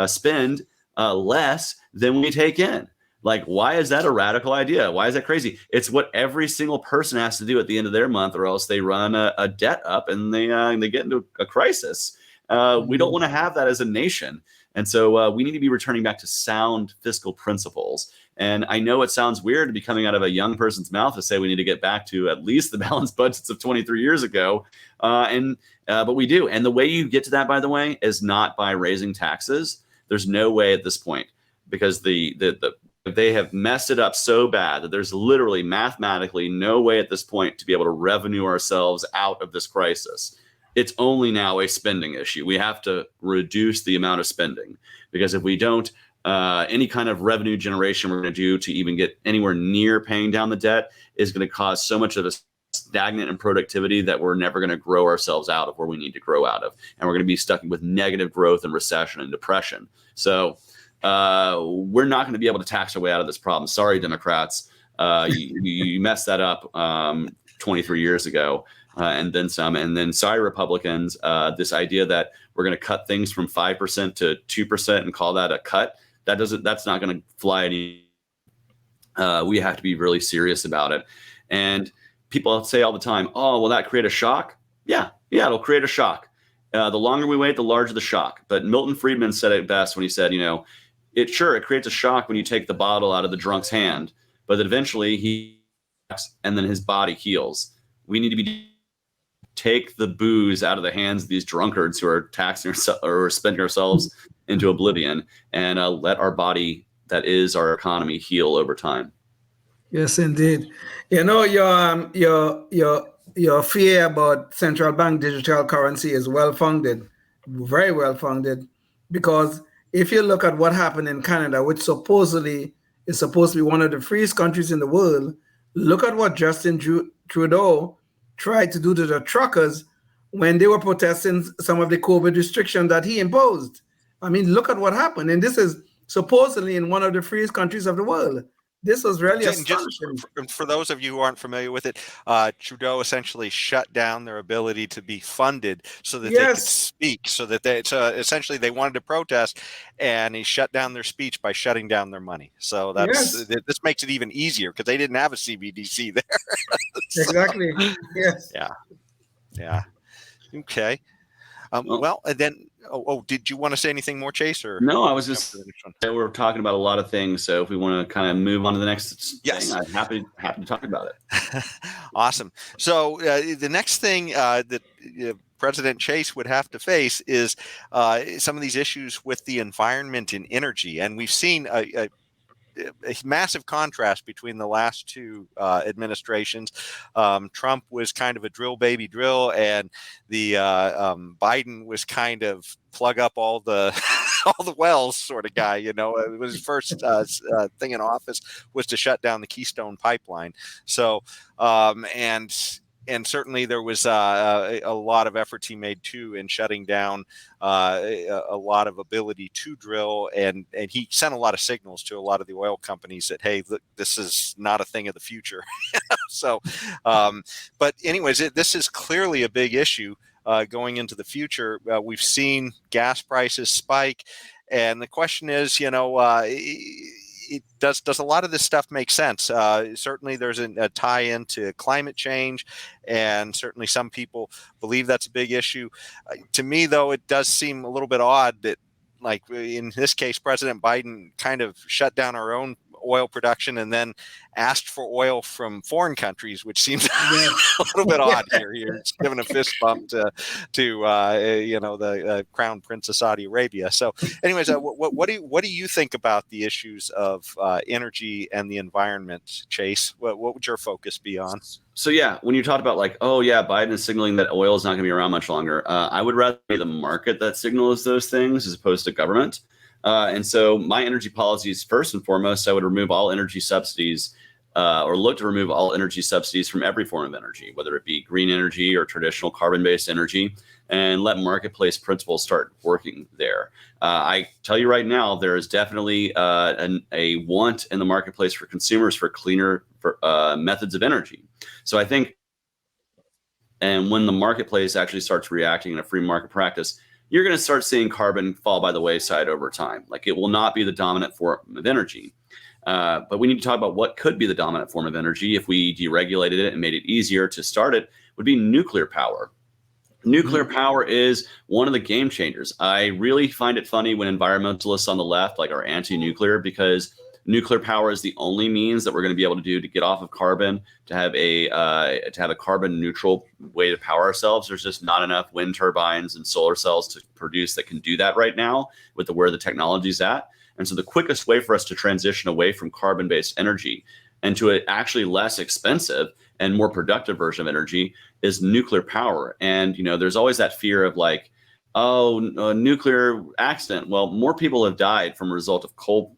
spend less than we take in. Like, why is that a radical idea? Why is that crazy? It's what every single person has to do at the end of their month, or else they run a debt up and they get into a crisis. We don't want to have that as a nation. And so we need to be returning back to sound fiscal principles. And I know it sounds weird to be coming out of a young person's mouth to say we need to get back to at least the balanced budgets of 23 years ago. But we do. And the way you get to that, by the way, is not by raising taxes. There's no way at this point, because they have messed it up so bad that there's literally mathematically no way at this point to be able to revenue ourselves out of this crisis. It's only now a spending issue. We have to reduce the amount of spending, because if we don't, any kind of revenue generation we're going to do to even get anywhere near paying down the debt is going to cause so much of a stagnant in productivity that we're never going to grow ourselves out of where we need to grow out of. And we're going to be stuck with negative growth and recession and depression. So we're not going to be able to tax our way out of this problem. Sorry, Democrats. You messed that up 23 years ago. And then some. And then sorry, Republicans, this idea that we're going to cut things from 5% to 2% and call that a cut, that's not going to fly any. We have to be really serious about it. And people say all the time, oh, will that create a shock? Yeah, it'll create a shock. The longer we wait, the larger the shock. But Milton Friedman said it best when he said, it creates a shock when you take the bottle out of the drunk's hand, but that eventually and then his body heals. We need to take the booze out of the hands of these drunkards who are taxing or spending ourselves into oblivion, and let our body, that is our economy, heal over time. Yes, indeed. Your fear about central bank digital currency is well-founded, very well-founded, because if you look at what happened in Canada, which supposedly is supposed to be one of the freest countries in the world, look at what Justin Trudeau tried to do to the truckers when they were protesting some of the COVID restrictions that he imposed. I mean, look at what happened. And this is supposedly in one of the freest countries of the world. This was really astonishing. Just for those of you who aren't familiar with it, Trudeau essentially shut down their ability to be funded so that they could speak, so that essentially they wanted to protest, and he shut down their speech by shutting down their money. So this makes it even easier because they didn't have a CBDC there. Exactly. Yes. Yeah. Okay. Well, and then, did you want to say anything more, Chase? Or no, I was just we're talking about a lot of things. So if we want to kind of move on to the next thing, I'm happy to talk about it. Awesome. So the next thing that President Chase would have to face is some of these issues with the environment and energy, and we've seen a massive contrast between the last two administrations. Trump was kind of a drill baby drill, and the Biden was kind of plug up all the all the wells sort of guy. It was his first thing in office was to shut down the Keystone Pipeline. So and certainly there was a lot of efforts he made too in shutting down a lot of ability to drill, and he sent a lot of signals to a lot of the oil companies that, hey, look, this is not a thing of the future. So, but anyways, this is clearly a big issue going into the future. We've seen gas prices spike, and the question is, does a lot of this stuff make sense? Certainly there's a tie into climate change, and certainly some people believe that's a big issue. To me, though, it does seem a little bit odd that, like in this case, President Biden kind of shut down our own oil production and then asked for oil from foreign countries, which seems a little bit odd here. You're giving a fist bump to the Crown Prince of Saudi Arabia. So anyways, what do you think about the issues of energy and the environment, Chase? What would your focus be on? So when you talked about like, Biden is signaling that oil is not going to be around much longer, I would rather be the market that signals those things as opposed to government. And so my energy policies, first and foremost, I would remove all energy subsidies or look to remove all energy subsidies from every form of energy, whether it be green energy or traditional carbon-based energy, and let marketplace principles start working there. I tell you right now, there is definitely a want in the marketplace for consumers for cleaner methods of energy. So I think, and when the marketplace actually starts reacting in a free market practice, you're going to start seeing carbon fall by the wayside over time. Like, it will not be the dominant form of energy. But we need to talk about what could be the dominant form of energy if we deregulated it and made it easier to start it, would be nuclear power. Nuclear power is one of the game changers. I really find it funny when environmentalists on the left are anti-nuclear, because nuclear power is the only means that we're going to be able to do to get off of carbon, to have a carbon neutral way to power ourselves. There's just not enough wind turbines and solar cells to produce that can do that right now with where the technology's at. And so the quickest way for us to transition away from carbon-based energy and to an actually less expensive and more productive version of energy is nuclear power. And, there's always that fear of like, a nuclear accident. Well, more people have died from a result of coal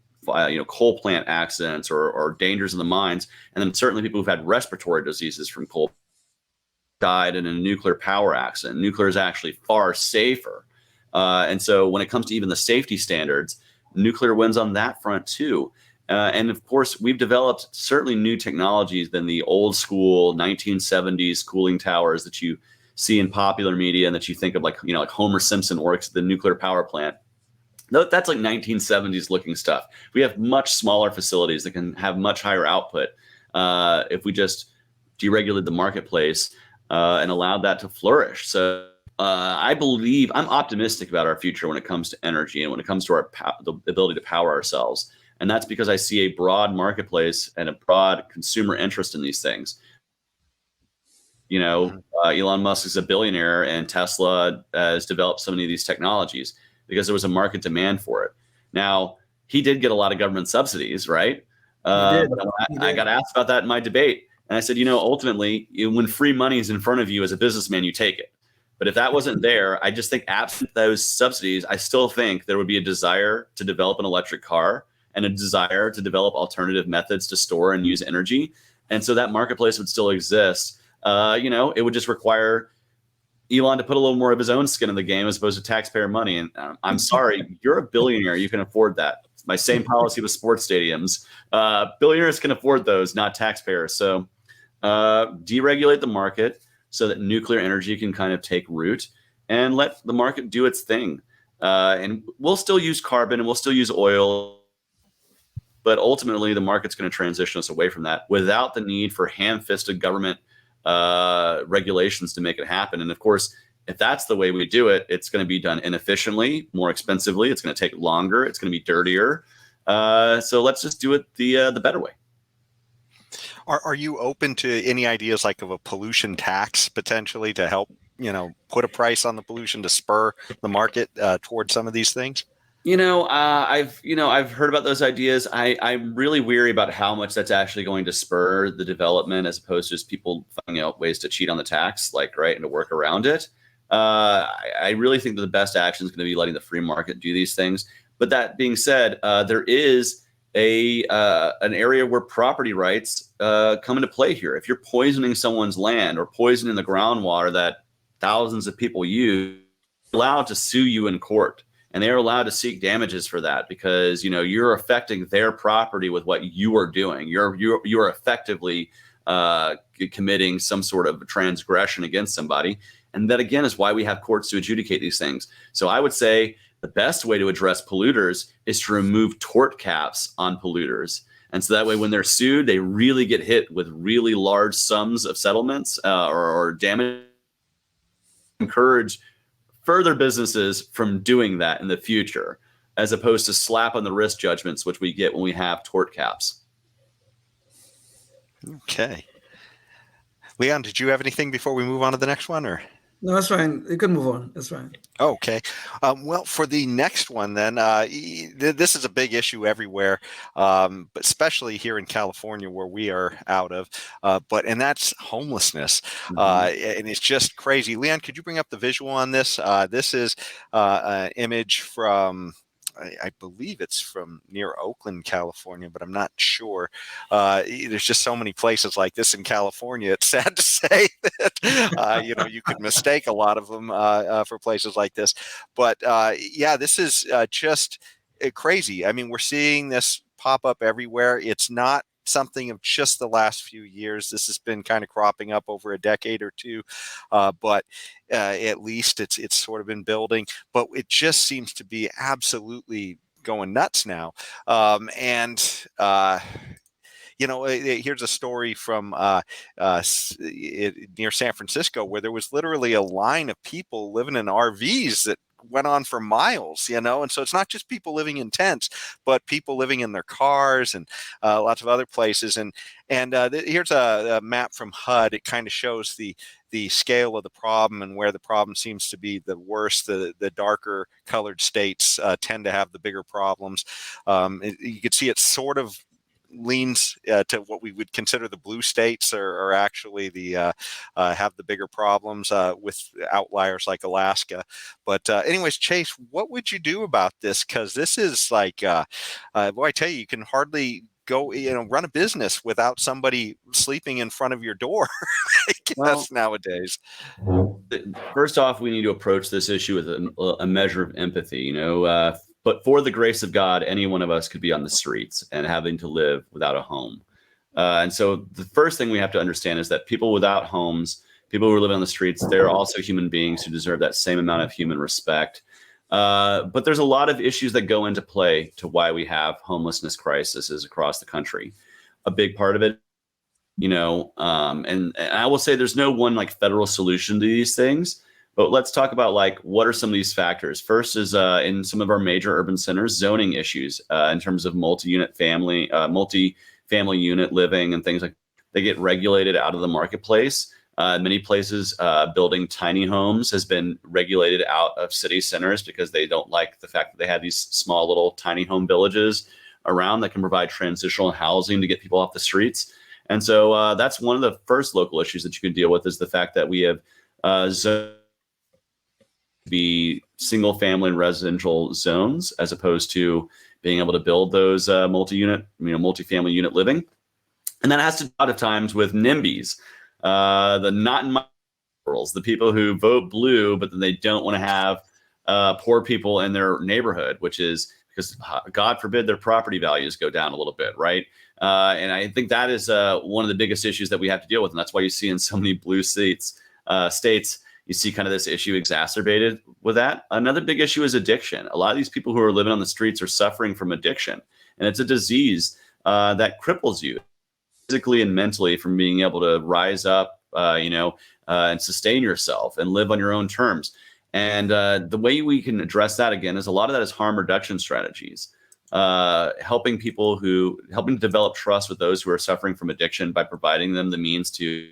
plant accidents or dangers in the mines. And then certainly people who've had respiratory diseases from coal died in a nuclear power accident. Nuclear is actually far safer. And so when it comes to even the safety standards, nuclear wins on that front too. And of course, we've developed certainly new technologies than the old school 1970s cooling towers that you see in popular media and that you think of like Homer Simpson works at the nuclear power plant. That's like 1970s looking stuff. We have much smaller facilities that can have much higher output if we just deregulated the marketplace and allowed that to flourish. So I'm optimistic about our future when it comes to energy and when it comes to the ability to power ourselves. And that's because I see a broad marketplace and a broad consumer interest in these things. Elon Musk is a billionaire, and Tesla has developed so many of these technologies because there was a market demand for it. Now, he did get a lot of government subsidies, right? I got asked about that in my debate. And I said, ultimately, when free money is in front of you as a businessman, you take it. But if that wasn't there, I just think absent those subsidies, I still think there would be a desire to develop an electric car and a desire to develop alternative methods to store and use energy. And so that marketplace would still exist. It would just require Elon to put a little more of his own skin in the game as opposed to taxpayer money. And I'm sorry, you're a billionaire. You can afford that. It's my same policy with sports stadiums. Billionaires can afford those, not taxpayers. So deregulate the market so that nuclear energy can kind of take root and let the market do its thing. And we'll still use carbon and we'll still use oil. But ultimately, the market's going to transition us away from that without the need for ham-fisted government regulations to make it happen. And of course, if that's the way we do it, it's going to be done inefficiently, more expensively. It's going to take longer. It's going to be dirtier. So let's just do it the better way. Are you open to any ideas like of a pollution tax potentially to help, put a price on the pollution to spur the market towards some of these things? I've heard about those ideas. I'm really weary about how much that's actually going to spur the development as opposed to just people finding out ways to cheat on the tax, and to work around it. I really think that the best action is going to be letting the free market do these things. But that being said, there is an area where property rights come into play here. If you're poisoning someone's land or poisoning the groundwater that thousands of people use, you're allowed to sue you in court. And they're allowed to seek damages for that because, you're affecting their property with what you are doing. You're effectively committing some sort of transgression against somebody. And that, again, is why we have courts to adjudicate these things. So I would say the best way to address polluters is to remove tort caps on polluters. And so that way, when they're sued, they really get hit with really large sums of settlements or damage. Encourage further businesses from doing that in the future, as opposed to slap on the wrist judgments, which we get when we have tort caps. Okay. Leon, did you have anything before we move on to the next one, or? No, that's fine. You can move on. That's fine. Okay. Well, for the next one, then, this is a big issue everywhere, but especially here in California where we are out of, and that's homelessness. And it's just crazy. Leon, could you bring up the visual on this? This is an image from, I believe it's from near Oakland, California, but I'm not sure. There's just so many places like this in California. It's sad to say that, you could mistake a lot of them for places like this. But this is just crazy. I mean, we're seeing this pop up everywhere. It's not something of just the last few years. This has been kind of cropping up over a decade or two, but at least it's sort of been building. But it just seems to be absolutely going nuts now. Here's a story from near San Francisco where there was literally a line of people living in RVs that went on for miles, and so it's not just people living in tents, but people living in their cars and lots of other places. And here's a map from HUD. It kind of shows the scale of the problem and where the problem seems to be the worst. The darker colored states tend to have the bigger problems. You can see it sort of leans to what we would consider the blue states are actually have the bigger problems with outliers like Alaska. But anyways, Chase, what would you do about this? Because this is like, I tell you, you can hardly go, run a business without somebody sleeping in front of your door. I guess nowadays. First off, we need to approach this issue with a measure of empathy, but for the grace of God, any one of us could be on the streets and having to live without a home. And so the first thing we have to understand is that people without homes, people who are living on the streets, they're also human beings who deserve that same amount of human respect. But there's a lot of issues that go into play to why we have homelessness crises across the country. A big part of it, and I will say there's no one federal solution to these things. But let's talk about what are some of these factors. First is in some of our major urban centers, zoning issues in terms of multi-family unit living and things like they get regulated out of the marketplace. Many places building tiny homes has been regulated out of city centers because they don't like the fact that they have these small little tiny home villages around that can provide transitional housing to get people off the streets. And so that's one of the first local issues that you can deal with is the fact that we have be single family and residential zones as opposed to being able to build those multi-family unit living. And that has to do a lot of times with NIMBYs, the not in my liberals, the people who vote blue, but then they don't want to have poor people in their neighborhood, which is because, God forbid, their property values go down a little bit, right? And I think that is one of the biggest issues that we have to deal with. And that's why you see in so many blue states, you see kind of this issue exacerbated with that. Another big issue is addiction. A lot of these people who are living on the streets are suffering from addiction. And it's a disease that cripples you physically and mentally from being able to rise up, and sustain yourself and live on your own terms. And the way we can address that, again, is a lot of that is harm reduction strategies, helping to develop trust with those who are suffering from addiction by providing them the means to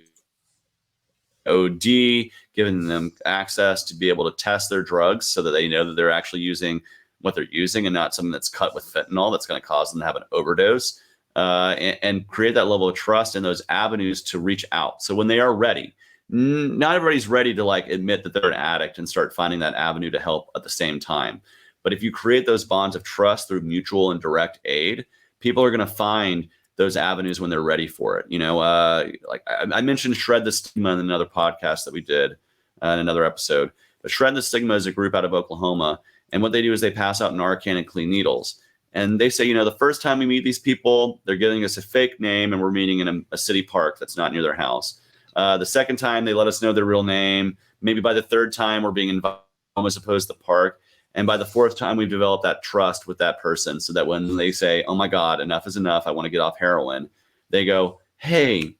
OD, giving them access to be able to test their drugs so that they know that they're actually using what they're using and not something that's cut with fentanyl that's going to cause them to have an overdose, and create that level of trust and those avenues to reach out. So when they are ready, not everybody's ready to admit that they're an addict and start finding that avenue to help at the same time. But if you create those bonds of trust through mutual and direct aid, people are going to find those avenues when they're ready for it. I mentioned Shred the Stigma in another podcast that we did in another episode. But Shred the Stigma is a group out of Oklahoma. And what they do is they pass out Narcan and clean needles. And they say, the first time we meet these people, they're giving us a fake name and we're meeting in a city park that's not near their house. The second time, they let us know their real name. Maybe by the third time, we're being invited home as opposed to the park. And by the fourth time, we've developed that trust with that person so that when they say, oh my God, enough is enough, I want to get off heroin, they go, hey,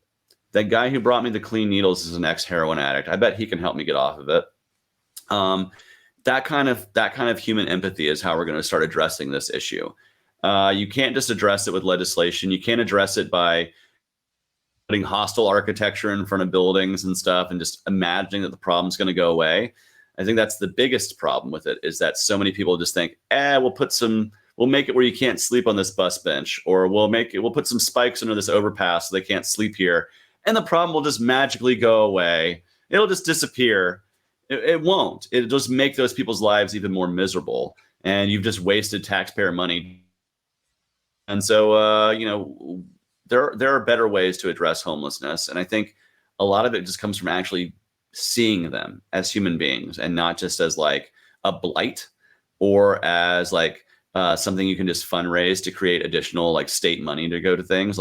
that guy who brought me the clean needles is an ex-heroin addict. I bet he can help me get off of it. That kind of human empathy is how we're going to start addressing this issue. You can't just address it with legislation. You can't address it by putting hostile architecture in front of buildings and stuff and just imagining that the problem's going to go away. I think that's the biggest problem with it, is that so many people just think, we'll make it where you can't sleep on this bus bench, or we'll put some spikes under this overpass so they can't sleep here. And the problem will just magically go away. It'll just disappear. It won't. It'll just make those people's lives even more miserable. And you've just wasted taxpayer money. And so, there are better ways to address homelessness. And I think a lot of it just comes from actually seeing them as human beings and not just as a blight or as something you can just fundraise to create additional state money to go to things.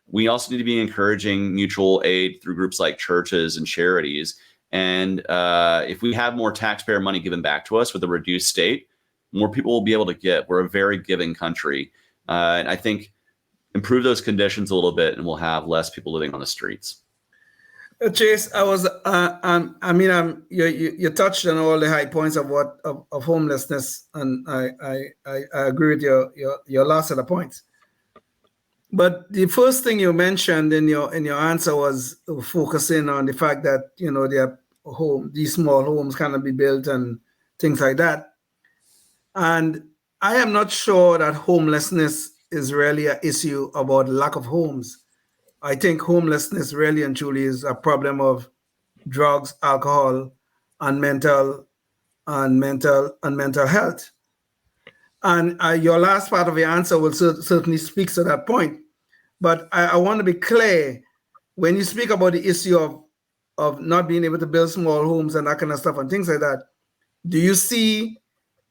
We also need to be encouraging mutual aid through groups like churches and charities. And if we have more taxpayer money given back to us with a reduced state, more people will be able to give. We're a very giving country. And I think improve those conditions a little bit and we'll have less people living on the streets. Chase, you touched on all the high points of homelessness, and I agree with your last of the points. But the first thing you mentioned in your answer was focusing on the fact that these small homes cannot be built and things like that. And I am not sure that homelessness is really an issue about lack of homes. I think homelessness really and truly is a problem of drugs, alcohol, and mental health. And your last part of your answer will certainly speak to that point. But I want to be clear, when you speak about the issue of not being able to build small homes and that kind of stuff and things like that, do you see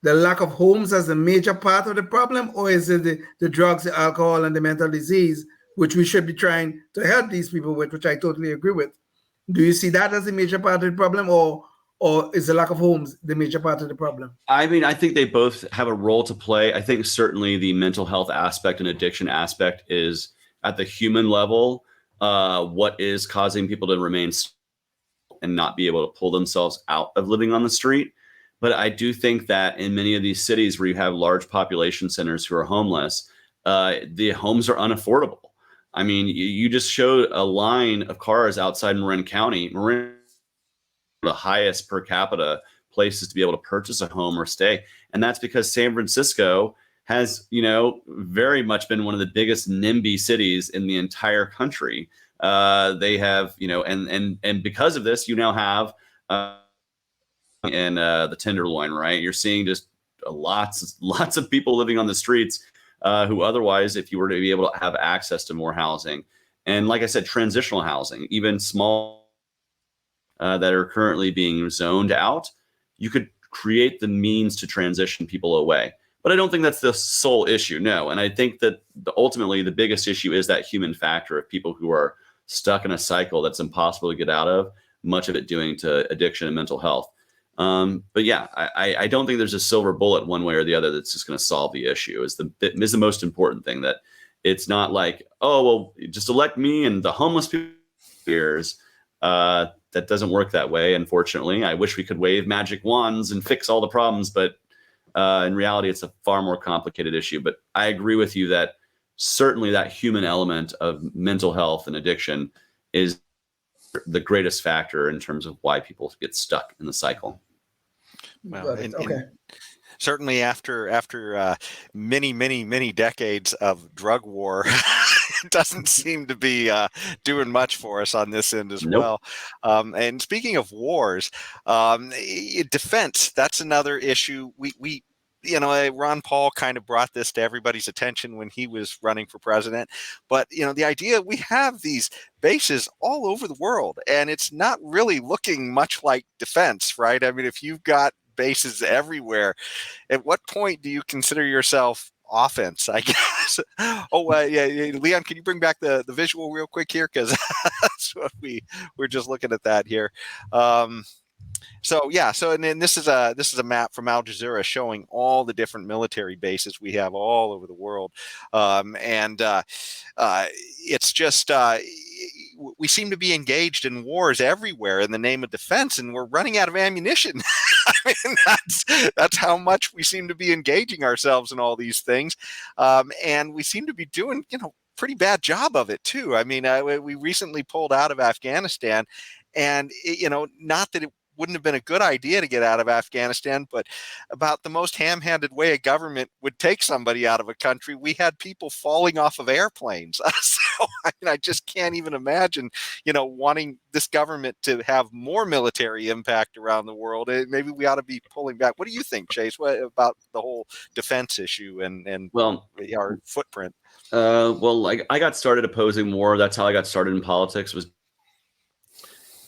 the lack of homes as a major part of the problem, or is it the drugs, the alcohol, and the mental disease, which we should be trying to help these people with, which I totally agree with? Do you see that as a major part of the problem, or is the lack of homes the major part of the problem? I think they both have a role to play. I think certainly the mental health aspect and addiction aspect is at the human level, what is causing people to remain and not be able to pull themselves out of living on the street. But I do think that in many of these cities where you have large population centers who are homeless, the homes are unaffordable. I mean, you just showed a line of cars outside Marin County. Marin, the highest per capita places to be able to purchase a home or stay. And that's because San Francisco has, very much been one of the biggest NIMBY cities in the entire country. They have, and because of this, you now have the Tenderloin, right? You're seeing just lots of people living on the streets who otherwise, if you were to be able to have access to more housing, and like I said, transitional housing, even small that are currently being zoned out, you could create the means to transition people away. But I don't think that's the sole issue, no. And I think that ultimately the biggest issue is that human factor of people who are stuck in a cycle that's impossible to get out of, much of it due to addiction and mental health. But yeah, I don't think there's a silver bullet one way or the other that's just going to solve the issue. Is the most important thing, that it's not like, oh, well, just elect me and the homeless people years. That doesn't work that way, unfortunately. I wish we could wave magic wands and fix all the problems, but in reality, it's a far more complicated issue. But I agree with you that certainly that human element of mental health and addiction is the greatest factor in terms of why people get stuck in the cycle. Well, okay. Certainly after many decades of drug war, it doesn't seem to be doing much for us on this end as well. And speaking of wars, defense, that's another issue. We Ron Paul kind of brought this to everybody's attention when he was running for president. But, the idea, we have these bases all over the world, and it's not really looking much like defense, right? I mean, if you've got bases everywhere, at what point do you consider yourself offense, I guess? Leon, can you bring back the visual real quick here? Because that's what we're just looking at that here. And then this is a map from Al Jazeera showing all the different military bases we have all over the world, it's just we seem to be engaged in wars everywhere in the name of defense, and we're running out of ammunition. I mean, that's how much we seem to be engaging ourselves in all these things, and we seem to be doing pretty bad job of it too. I mean, we recently pulled out of Afghanistan, and not that it wouldn't have been a good idea to get out of Afghanistan, but about the most ham-handed way a government would take somebody out of a country. We had people falling off of airplanes. So I just can't even imagine, wanting this government to have more military impact around the world. Maybe we ought to be pulling back. What do you think, Chase? What about the whole defense issue and our footprint? I got started opposing war. That's how I got started in politics.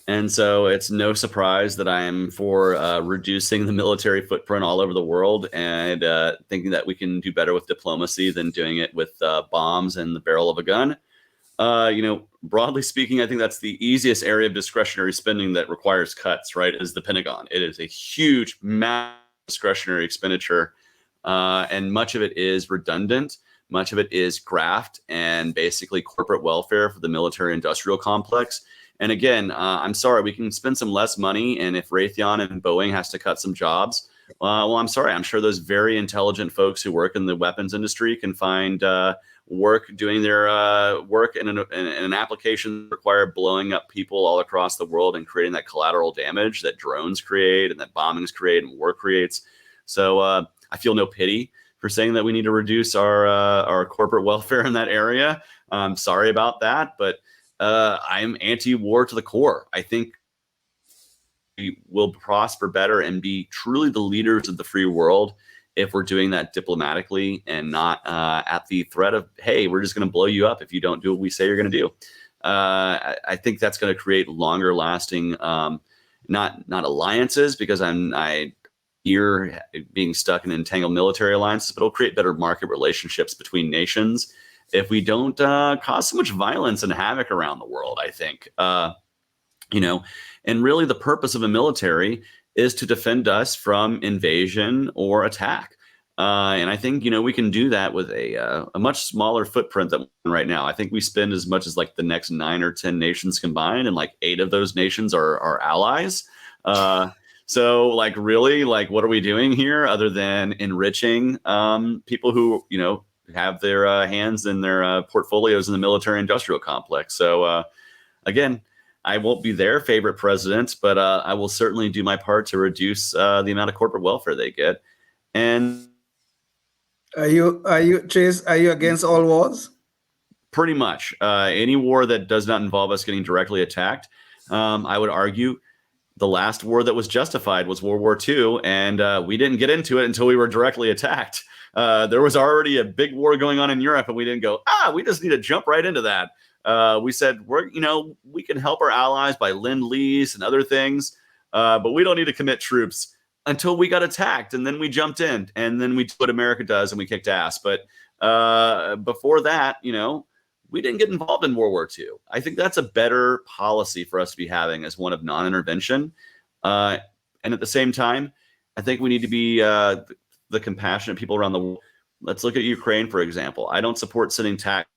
And so it's no surprise that I'm for reducing the military footprint all over the world, and thinking that we can do better with diplomacy than doing it with bombs and the barrel of a gun. Broadly speaking, I think that's the easiest area of discretionary spending that requires cuts, right, is the Pentagon. It is a huge, massive discretionary expenditure, and much of it is redundant. Much of it is graft and basically corporate welfare for the military-industrial complex. And again, I'm sorry, we can spend some less money, and if Raytheon and Boeing has to cut some jobs, I'm sorry, I'm sure those very intelligent folks who work in the weapons industry can find work doing their work in an application that require blowing up people all across the world and creating that collateral damage that drones create and that bombings create and war creates. So I feel no pity for saying that we need to reduce our corporate welfare in that area. I'm sorry about that, but I'm anti-war to the core. I think we will prosper better and be truly the leaders of the free world if we're doing that diplomatically and not at the threat of, hey, we're just going to blow you up if you don't do what we say you're going to do. I think that's going to create longer lasting, not alliances, because I here being stuck in entangled military alliances, but it'll create better market relationships between nations if we don't cause so much violence and havoc around the world, I think. And really the purpose of a military is to defend us from invasion or attack. And I think, we can do that with a much smaller footprint than right now. I think we spend as much as like the next 9 or 10 nations combined, and like 8 of those nations are allies. So really, what are we doing here other than enriching people who, have their hands in their portfolios in the military industrial complex? So again, I won't be their favorite president, but I will certainly do my part to reduce the amount of corporate welfare they get. And are you Chase? Are you against all wars? Pretty much any war that does not involve us getting directly attacked, I would argue, the last war that was justified was World War II, and we didn't get into it until we were directly attacked. There was already a big war going on in Europe, and we didn't go, we just need to jump right into that. We said, we can help our allies by Lend-Lease and other things, but we don't need to commit troops until we got attacked. And then we jumped in, and then we did what America does, and we kicked ass. But before that, we didn't get involved in World War II. I think that's a better policy for us to be having as one of non-intervention. And at the same time, I think we need to be the compassionate people around the world. Let's look at Ukraine, for example. I don't support sending tax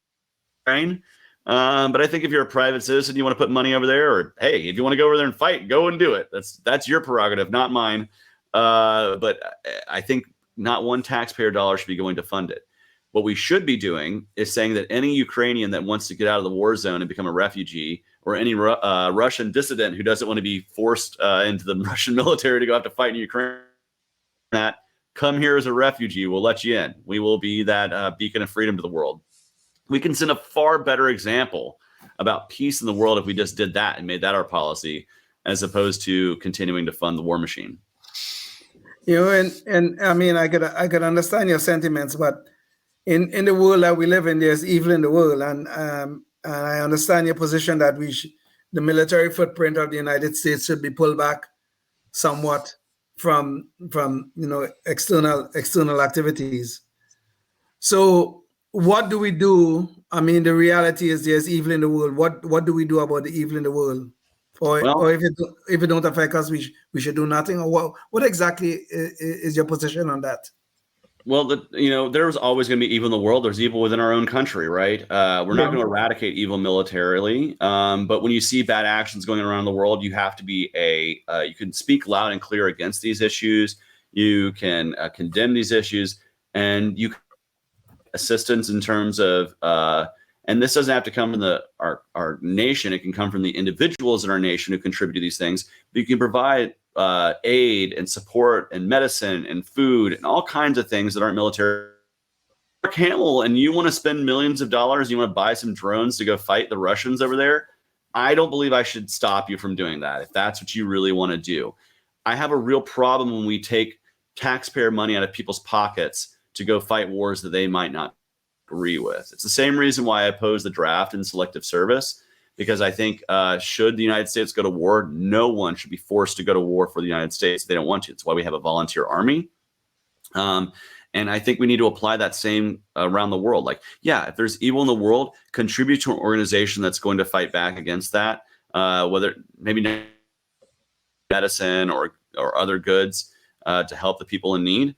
to Ukraine, but I think if you're a private citizen, you want to put money over there, or hey, if you want to go over there and fight, go and do it. That's your prerogative, not mine. But I think not one taxpayer dollar should be going to fund it. What we should be doing is saying that any Ukrainian that wants to get out of the war zone and become a refugee, or any Russian dissident who doesn't want to be forced into the Russian military to go have to fight in Ukraine, that come here as a refugee, we'll let you in. We will be that beacon of freedom to the world. We can send a far better example about peace in the world if we just did that and made that our policy, as opposed to continuing to fund the war machine. And I mean, I could understand your sentiments, but in the world that we live in, there's evil in the world, and I understand your position that the military footprint of the United States should be pulled back somewhat from external activities. So what do we do? I mean, the reality is there's evil in the world. What do we do about the evil in the world? Or if it don't affect us, we should do nothing. Or what exactly is your position on that? Well, there's always going to be evil in the world. There's evil within our own country, right? We're not going to eradicate evil militarily. But when you see bad actions going around the world, you have to be you can speak loud and clear against these issues. You can condemn these issues, and you can assistance in terms of, and this doesn't have to come from our nation. It can come from the individuals in our nation who contribute to these things. But you can provide aid and support and medicine and food and all kinds of things that aren't military. Mark Hamill, and you want to spend millions of dollars, you want to buy some drones to go fight the Russians over there, I don't believe I should stop you from doing that if that's what you really want to do. I have a real problem when we take taxpayer money out of people's pockets to go fight wars that they might not agree with. It's the same reason why I oppose the draft and selective service, because I think should the United States go to war, no one should be forced to go to war for the United States if they don't want to. It's why we have a volunteer army. And I think we need to apply that same around the world. Like, yeah, if there's evil in the world, contribute to an organization that's going to fight back against that, whether maybe medicine or other goods to help the people in need.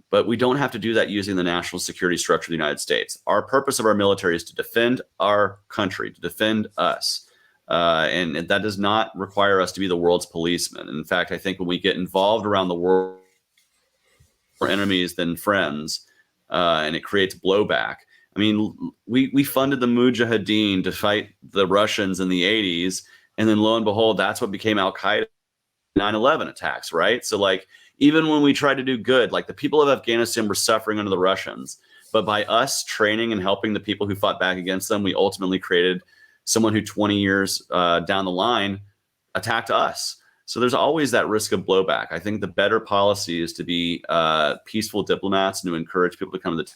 But we don't have to do that using the national security structure of the United States. Our purpose of our military is to defend our country, to defend us. And that does not require us to be the world's policeman. In fact, I think when we get involved around the world, more enemies than friends, and it creates blowback. I mean, we funded the Mujahideen to fight the Russians in the 80s. And then lo and behold, that's what became Al-Qaeda 9/11 attacks, right? So like, even when we try to do good, like the people of Afghanistan were suffering under the Russians, but by us training and helping the people who fought back against them, we ultimately created someone who 20 years down the line attacked us. So there's always that risk of blowback. I think the better policy is to be peaceful diplomats and to encourage people to come to the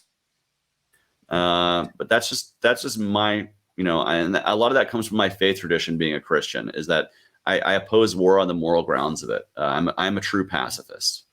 but that's just my, and a lot of that comes from my faith tradition, being a Christian, is that I oppose war on the moral grounds of it. I'm a true pacifist.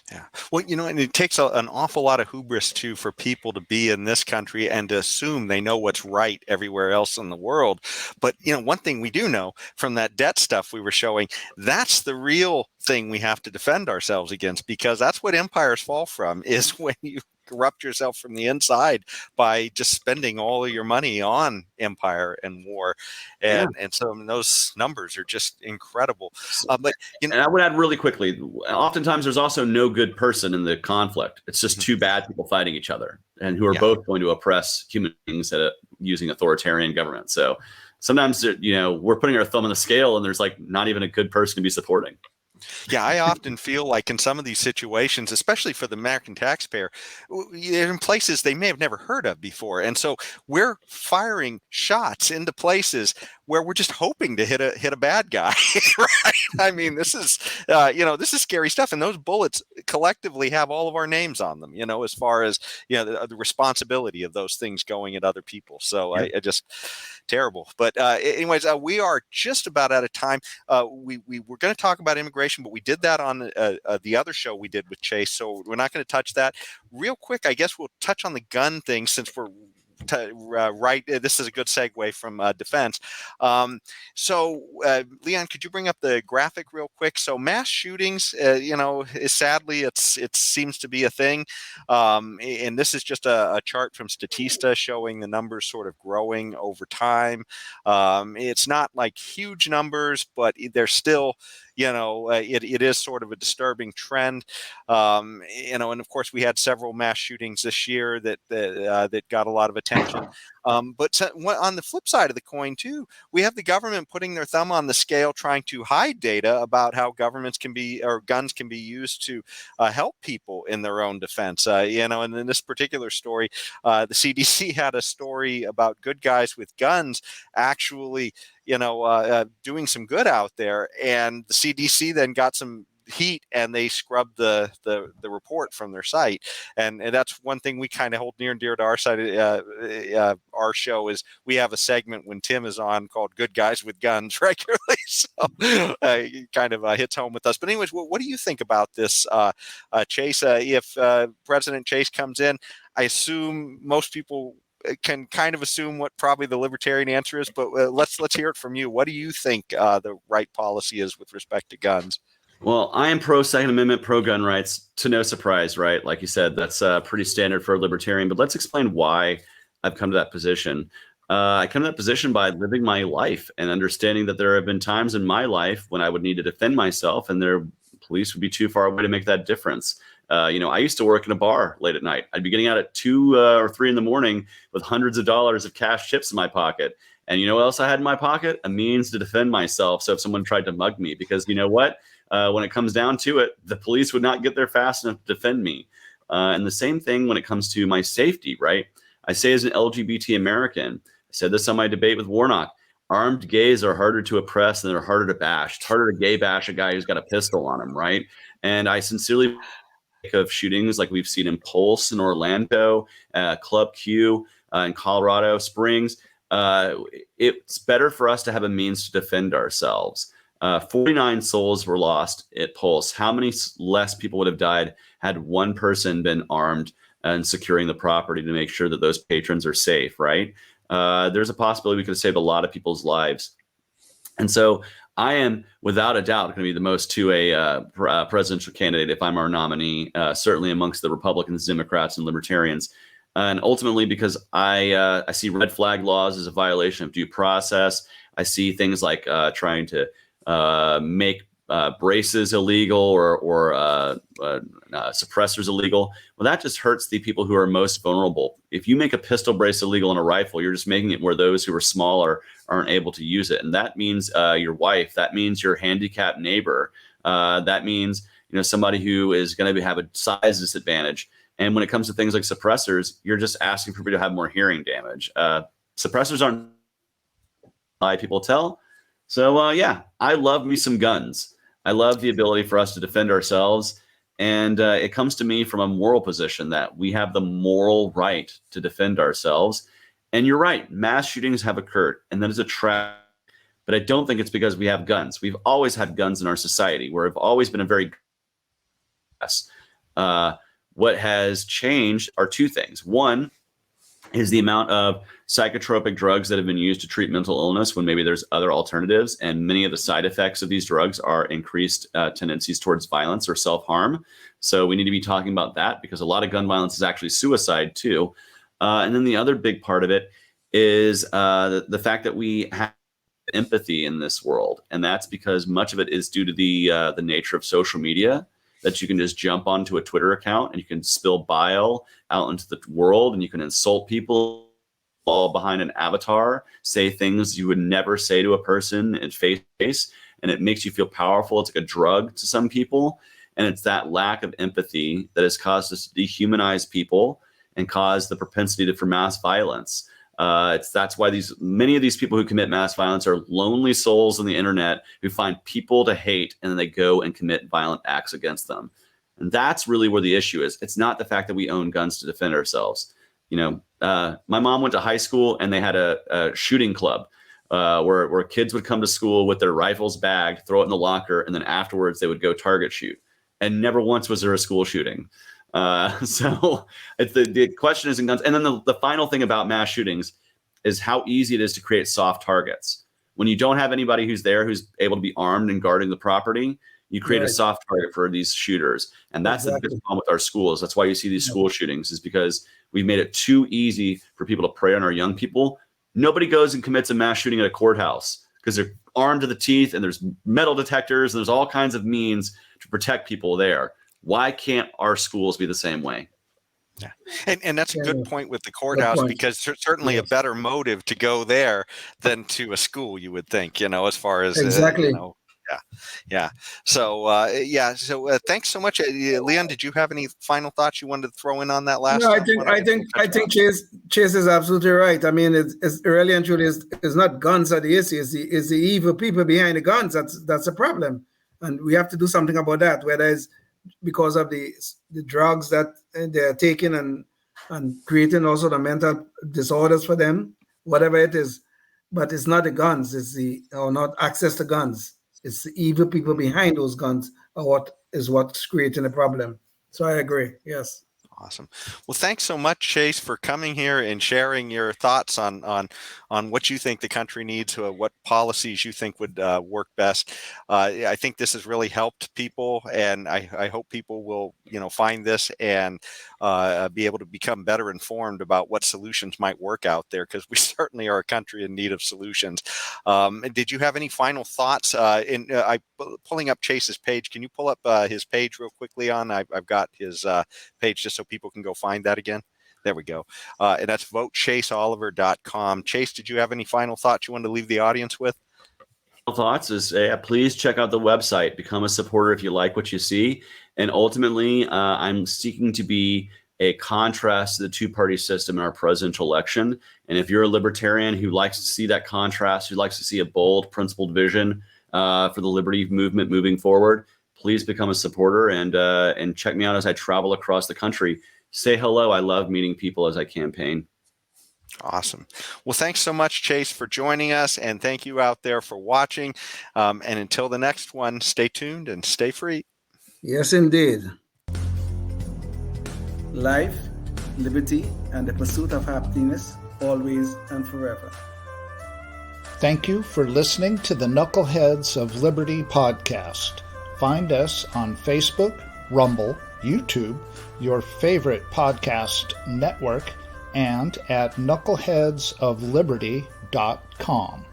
Yeah. Well, and it takes an awful lot of hubris too for people to be in this country and to assume they know what's right everywhere else in the world. But, one thing we do know from that debt stuff we were showing, that's the real thing we have to defend ourselves against, because that's what empires fall from, is when you corrupt yourself from the inside by just spending all of your money on empire and war. And so those numbers are just incredible. But and I would add really quickly, oftentimes there's also no good person in the conflict. It's just two bad people fighting each other, and who are both going to oppress human beings using authoritarian government. So sometimes, we're putting our thumb on the scale and there's like not even a good person to be supporting. Yeah, I often feel like in some of these situations, especially for the American taxpayer, they're in places they may have never heard of before. And so we're firing shots into places where we're just hoping to hit a bad guy, right? I mean, this is this is scary stuff, and those bullets collectively have all of our names on them, as far as the responsibility of those things going at other people. So I just terrible. But anyways, we are just about out of time. We were going to talk about immigration, but we did that on the other show we did with Chase, so we're not going to touch that. Real quick, I guess we'll touch on the gun thing since we're right. This is a good segue from defense. So Leon, could you bring up the graphic real quick? So mass shootings, sadly, it seems to be a thing. And this is just a chart from Statista showing the numbers sort of growing over time. It's not like huge numbers, but they're still, it is sort of a disturbing trend. And of course we had several mass shootings this year that got a lot of attention. But on the flip side of the coin too, we have the government putting their thumb on the scale, trying to hide data about how guns can be used to help people in their own defense. And in this particular story, the CDC had a story about good guys with guns actually, doing some good out there, and the CDC then got some heat and they scrubbed the report from their site, and that's one thing we kind of hold near and dear to our side. Our show is we have a segment when Tim is on called "Good Guys with Guns" regularly, so it kind of hits home with us. But anyways, what do you think about this, Chase? If President Chase comes in, I assume most people can kind of assume what probably the libertarian answer is, but let's hear it from you. What do you think the right policy is with respect to guns? Well, I am pro Second Amendment, pro gun rights, to no surprise, right? Like you said, that's pretty standard for a libertarian. But let's explain why I've come to that position. I come to that position by living my life and understanding that there have been times in my life when I would need to defend myself, and police would be too far away to make that difference. I used to work in a bar late at night. I'd be getting out at 2 or 3 in the morning with hundreds of dollars of cash chips in my pocket. And you know what else I had in my pocket? A means to defend myself. So if someone tried to mug me, because you know what? When it comes down to it, the police would not get there fast enough to defend me. And the same thing when it comes to my safety, right? I say as an LGBT American, I said this on my debate with Warnock, armed gays are harder to oppress and they're harder to bash. It's harder to gay bash a guy who's got a pistol on him, right? And I sincerely of shootings like we've seen in Pulse in Orlando, Club Q in Colorado Springs. It's better for us to have a means to defend ourselves. 49 souls were lost at Pulse. How many less people would have died had one person been armed and securing the property to make sure that those patrons are safe, right? There's a possibility we could have saved a lot of people's lives. And so I am, without a doubt, going to be the most to a presidential candidate if I'm our nominee, certainly amongst the Republicans, Democrats, and Libertarians. And ultimately, because I see red flag laws as a violation of due process. I see things like trying to make braces illegal or suppressors illegal. Well, that just hurts the people who are most vulnerable. If you make a pistol brace illegal and a rifle, you're just making it where those who are smaller aren't able to use it. And that means your wife, that means your handicapped neighbor, that means somebody who is going to have a size disadvantage. And when it comes to things like suppressors, you're just asking for people to have more hearing damage. Suppressors aren't lie people tell. So yeah, I love me some guns. I love the ability for us to defend ourselves. And it comes to me from a moral position that we have the moral right to defend ourselves. And you're right, mass shootings have occurred, and that is a tragedy. But I don't think it's because we have guns. We've always had guns in our society. We've always been a very what has changed are two things. One is the amount of psychotropic drugs that have been used to treat mental illness when maybe there's other alternatives. And many of the side effects of these drugs are increased tendencies towards violence or self-harm. So we need to be talking about that because a lot of gun violence is actually suicide too. And then the other big part of it is the fact that we have empathy in this world. And that's because much of it is due to the nature of social media, that you can just jump onto a Twitter account and you can spill bile out into the world and you can insult people all behind an avatar, say things you would never say to a person in face to face, and it makes you feel powerful. It's like a drug to some people. And it's that lack of empathy that has caused us to dehumanize people and cause the propensity for mass violence. That's why many of these people who commit mass violence are lonely souls on the internet who find people to hate, and then they go and commit violent acts against them. And that's really where the issue is. It's not the fact that we own guns to defend ourselves. My mom went to high school, and they had a shooting club where kids would come to school with their rifles bagged, throw it in the locker, and then afterwards they would go target shoot. And never once was there a school shooting. So the question isn't guns. And then the final thing about mass shootings is how easy it is to create soft targets. When you don't have anybody who's there who's able to be armed and guarding the property, you create a soft target for these shooters. And that's the biggest problem with our schools. That's why you see these school shootings, is because we've made it too easy for people to prey on our young people. Nobody goes and commits a mass shooting at a courthouse because they're armed to the teeth, and there's metal detectors, and there's all kinds of means to protect people there. Why can't our schools be the same way? Yeah. And that's a good point with the courthouse, because certainly a better motive to go there than to a school, you would think, as far as exactly. Yeah. So, thanks so much. Leon, did you have any final thoughts you wanted to throw in on that last? No, I think Chase is absolutely right. I mean, it's really and truly is not guns that the issue. Is the evil people behind the guns. That's a problem, and we have to do something about that. Whether it's because of the drugs that they're taking and creating also the mental disorders for them, whatever it is. But it's not the guns. It's or not access to guns. It's the evil people behind those guns are what's creating the problem. So I agree. Yes. Awesome. Well, thanks so much, Chase, for coming here and sharing your thoughts on what you think the country needs, what policies you think would work best. I think this has really helped people, and I hope people will, find this and be able to become better informed about what solutions might work out there, because we certainly are a country in need of solutions. Did you have any final thoughts? Pulling up Chase's page, can you pull up his page real quickly? I've got his page just so people can go find that again. There we go. And that's votechaseoliver.com. Chase, did you have any final thoughts you wanted to leave the audience with? Thoughts is please check out the website, become a supporter if you like what you see. And ultimately, I'm seeking to be a contrast to the two-party system in our presidential election. And if you're a libertarian who likes to see that contrast, who likes to see a bold, principled vision for the liberty movement moving forward, please become a supporter and check me out as I travel across the country. Say hello. I love meeting people as I campaign. Awesome. Well, thanks so much, Chase, for joining us, and thank you out there for watching. And until the next one, stay tuned and stay free. Yes, indeed. Life, liberty, and the pursuit of happiness, always and forever. Thank you for listening to the Knuckleheads of Liberty podcast. Find us on Facebook, Rumble, YouTube, your favorite podcast network, and at knuckleheadsofliberty.com.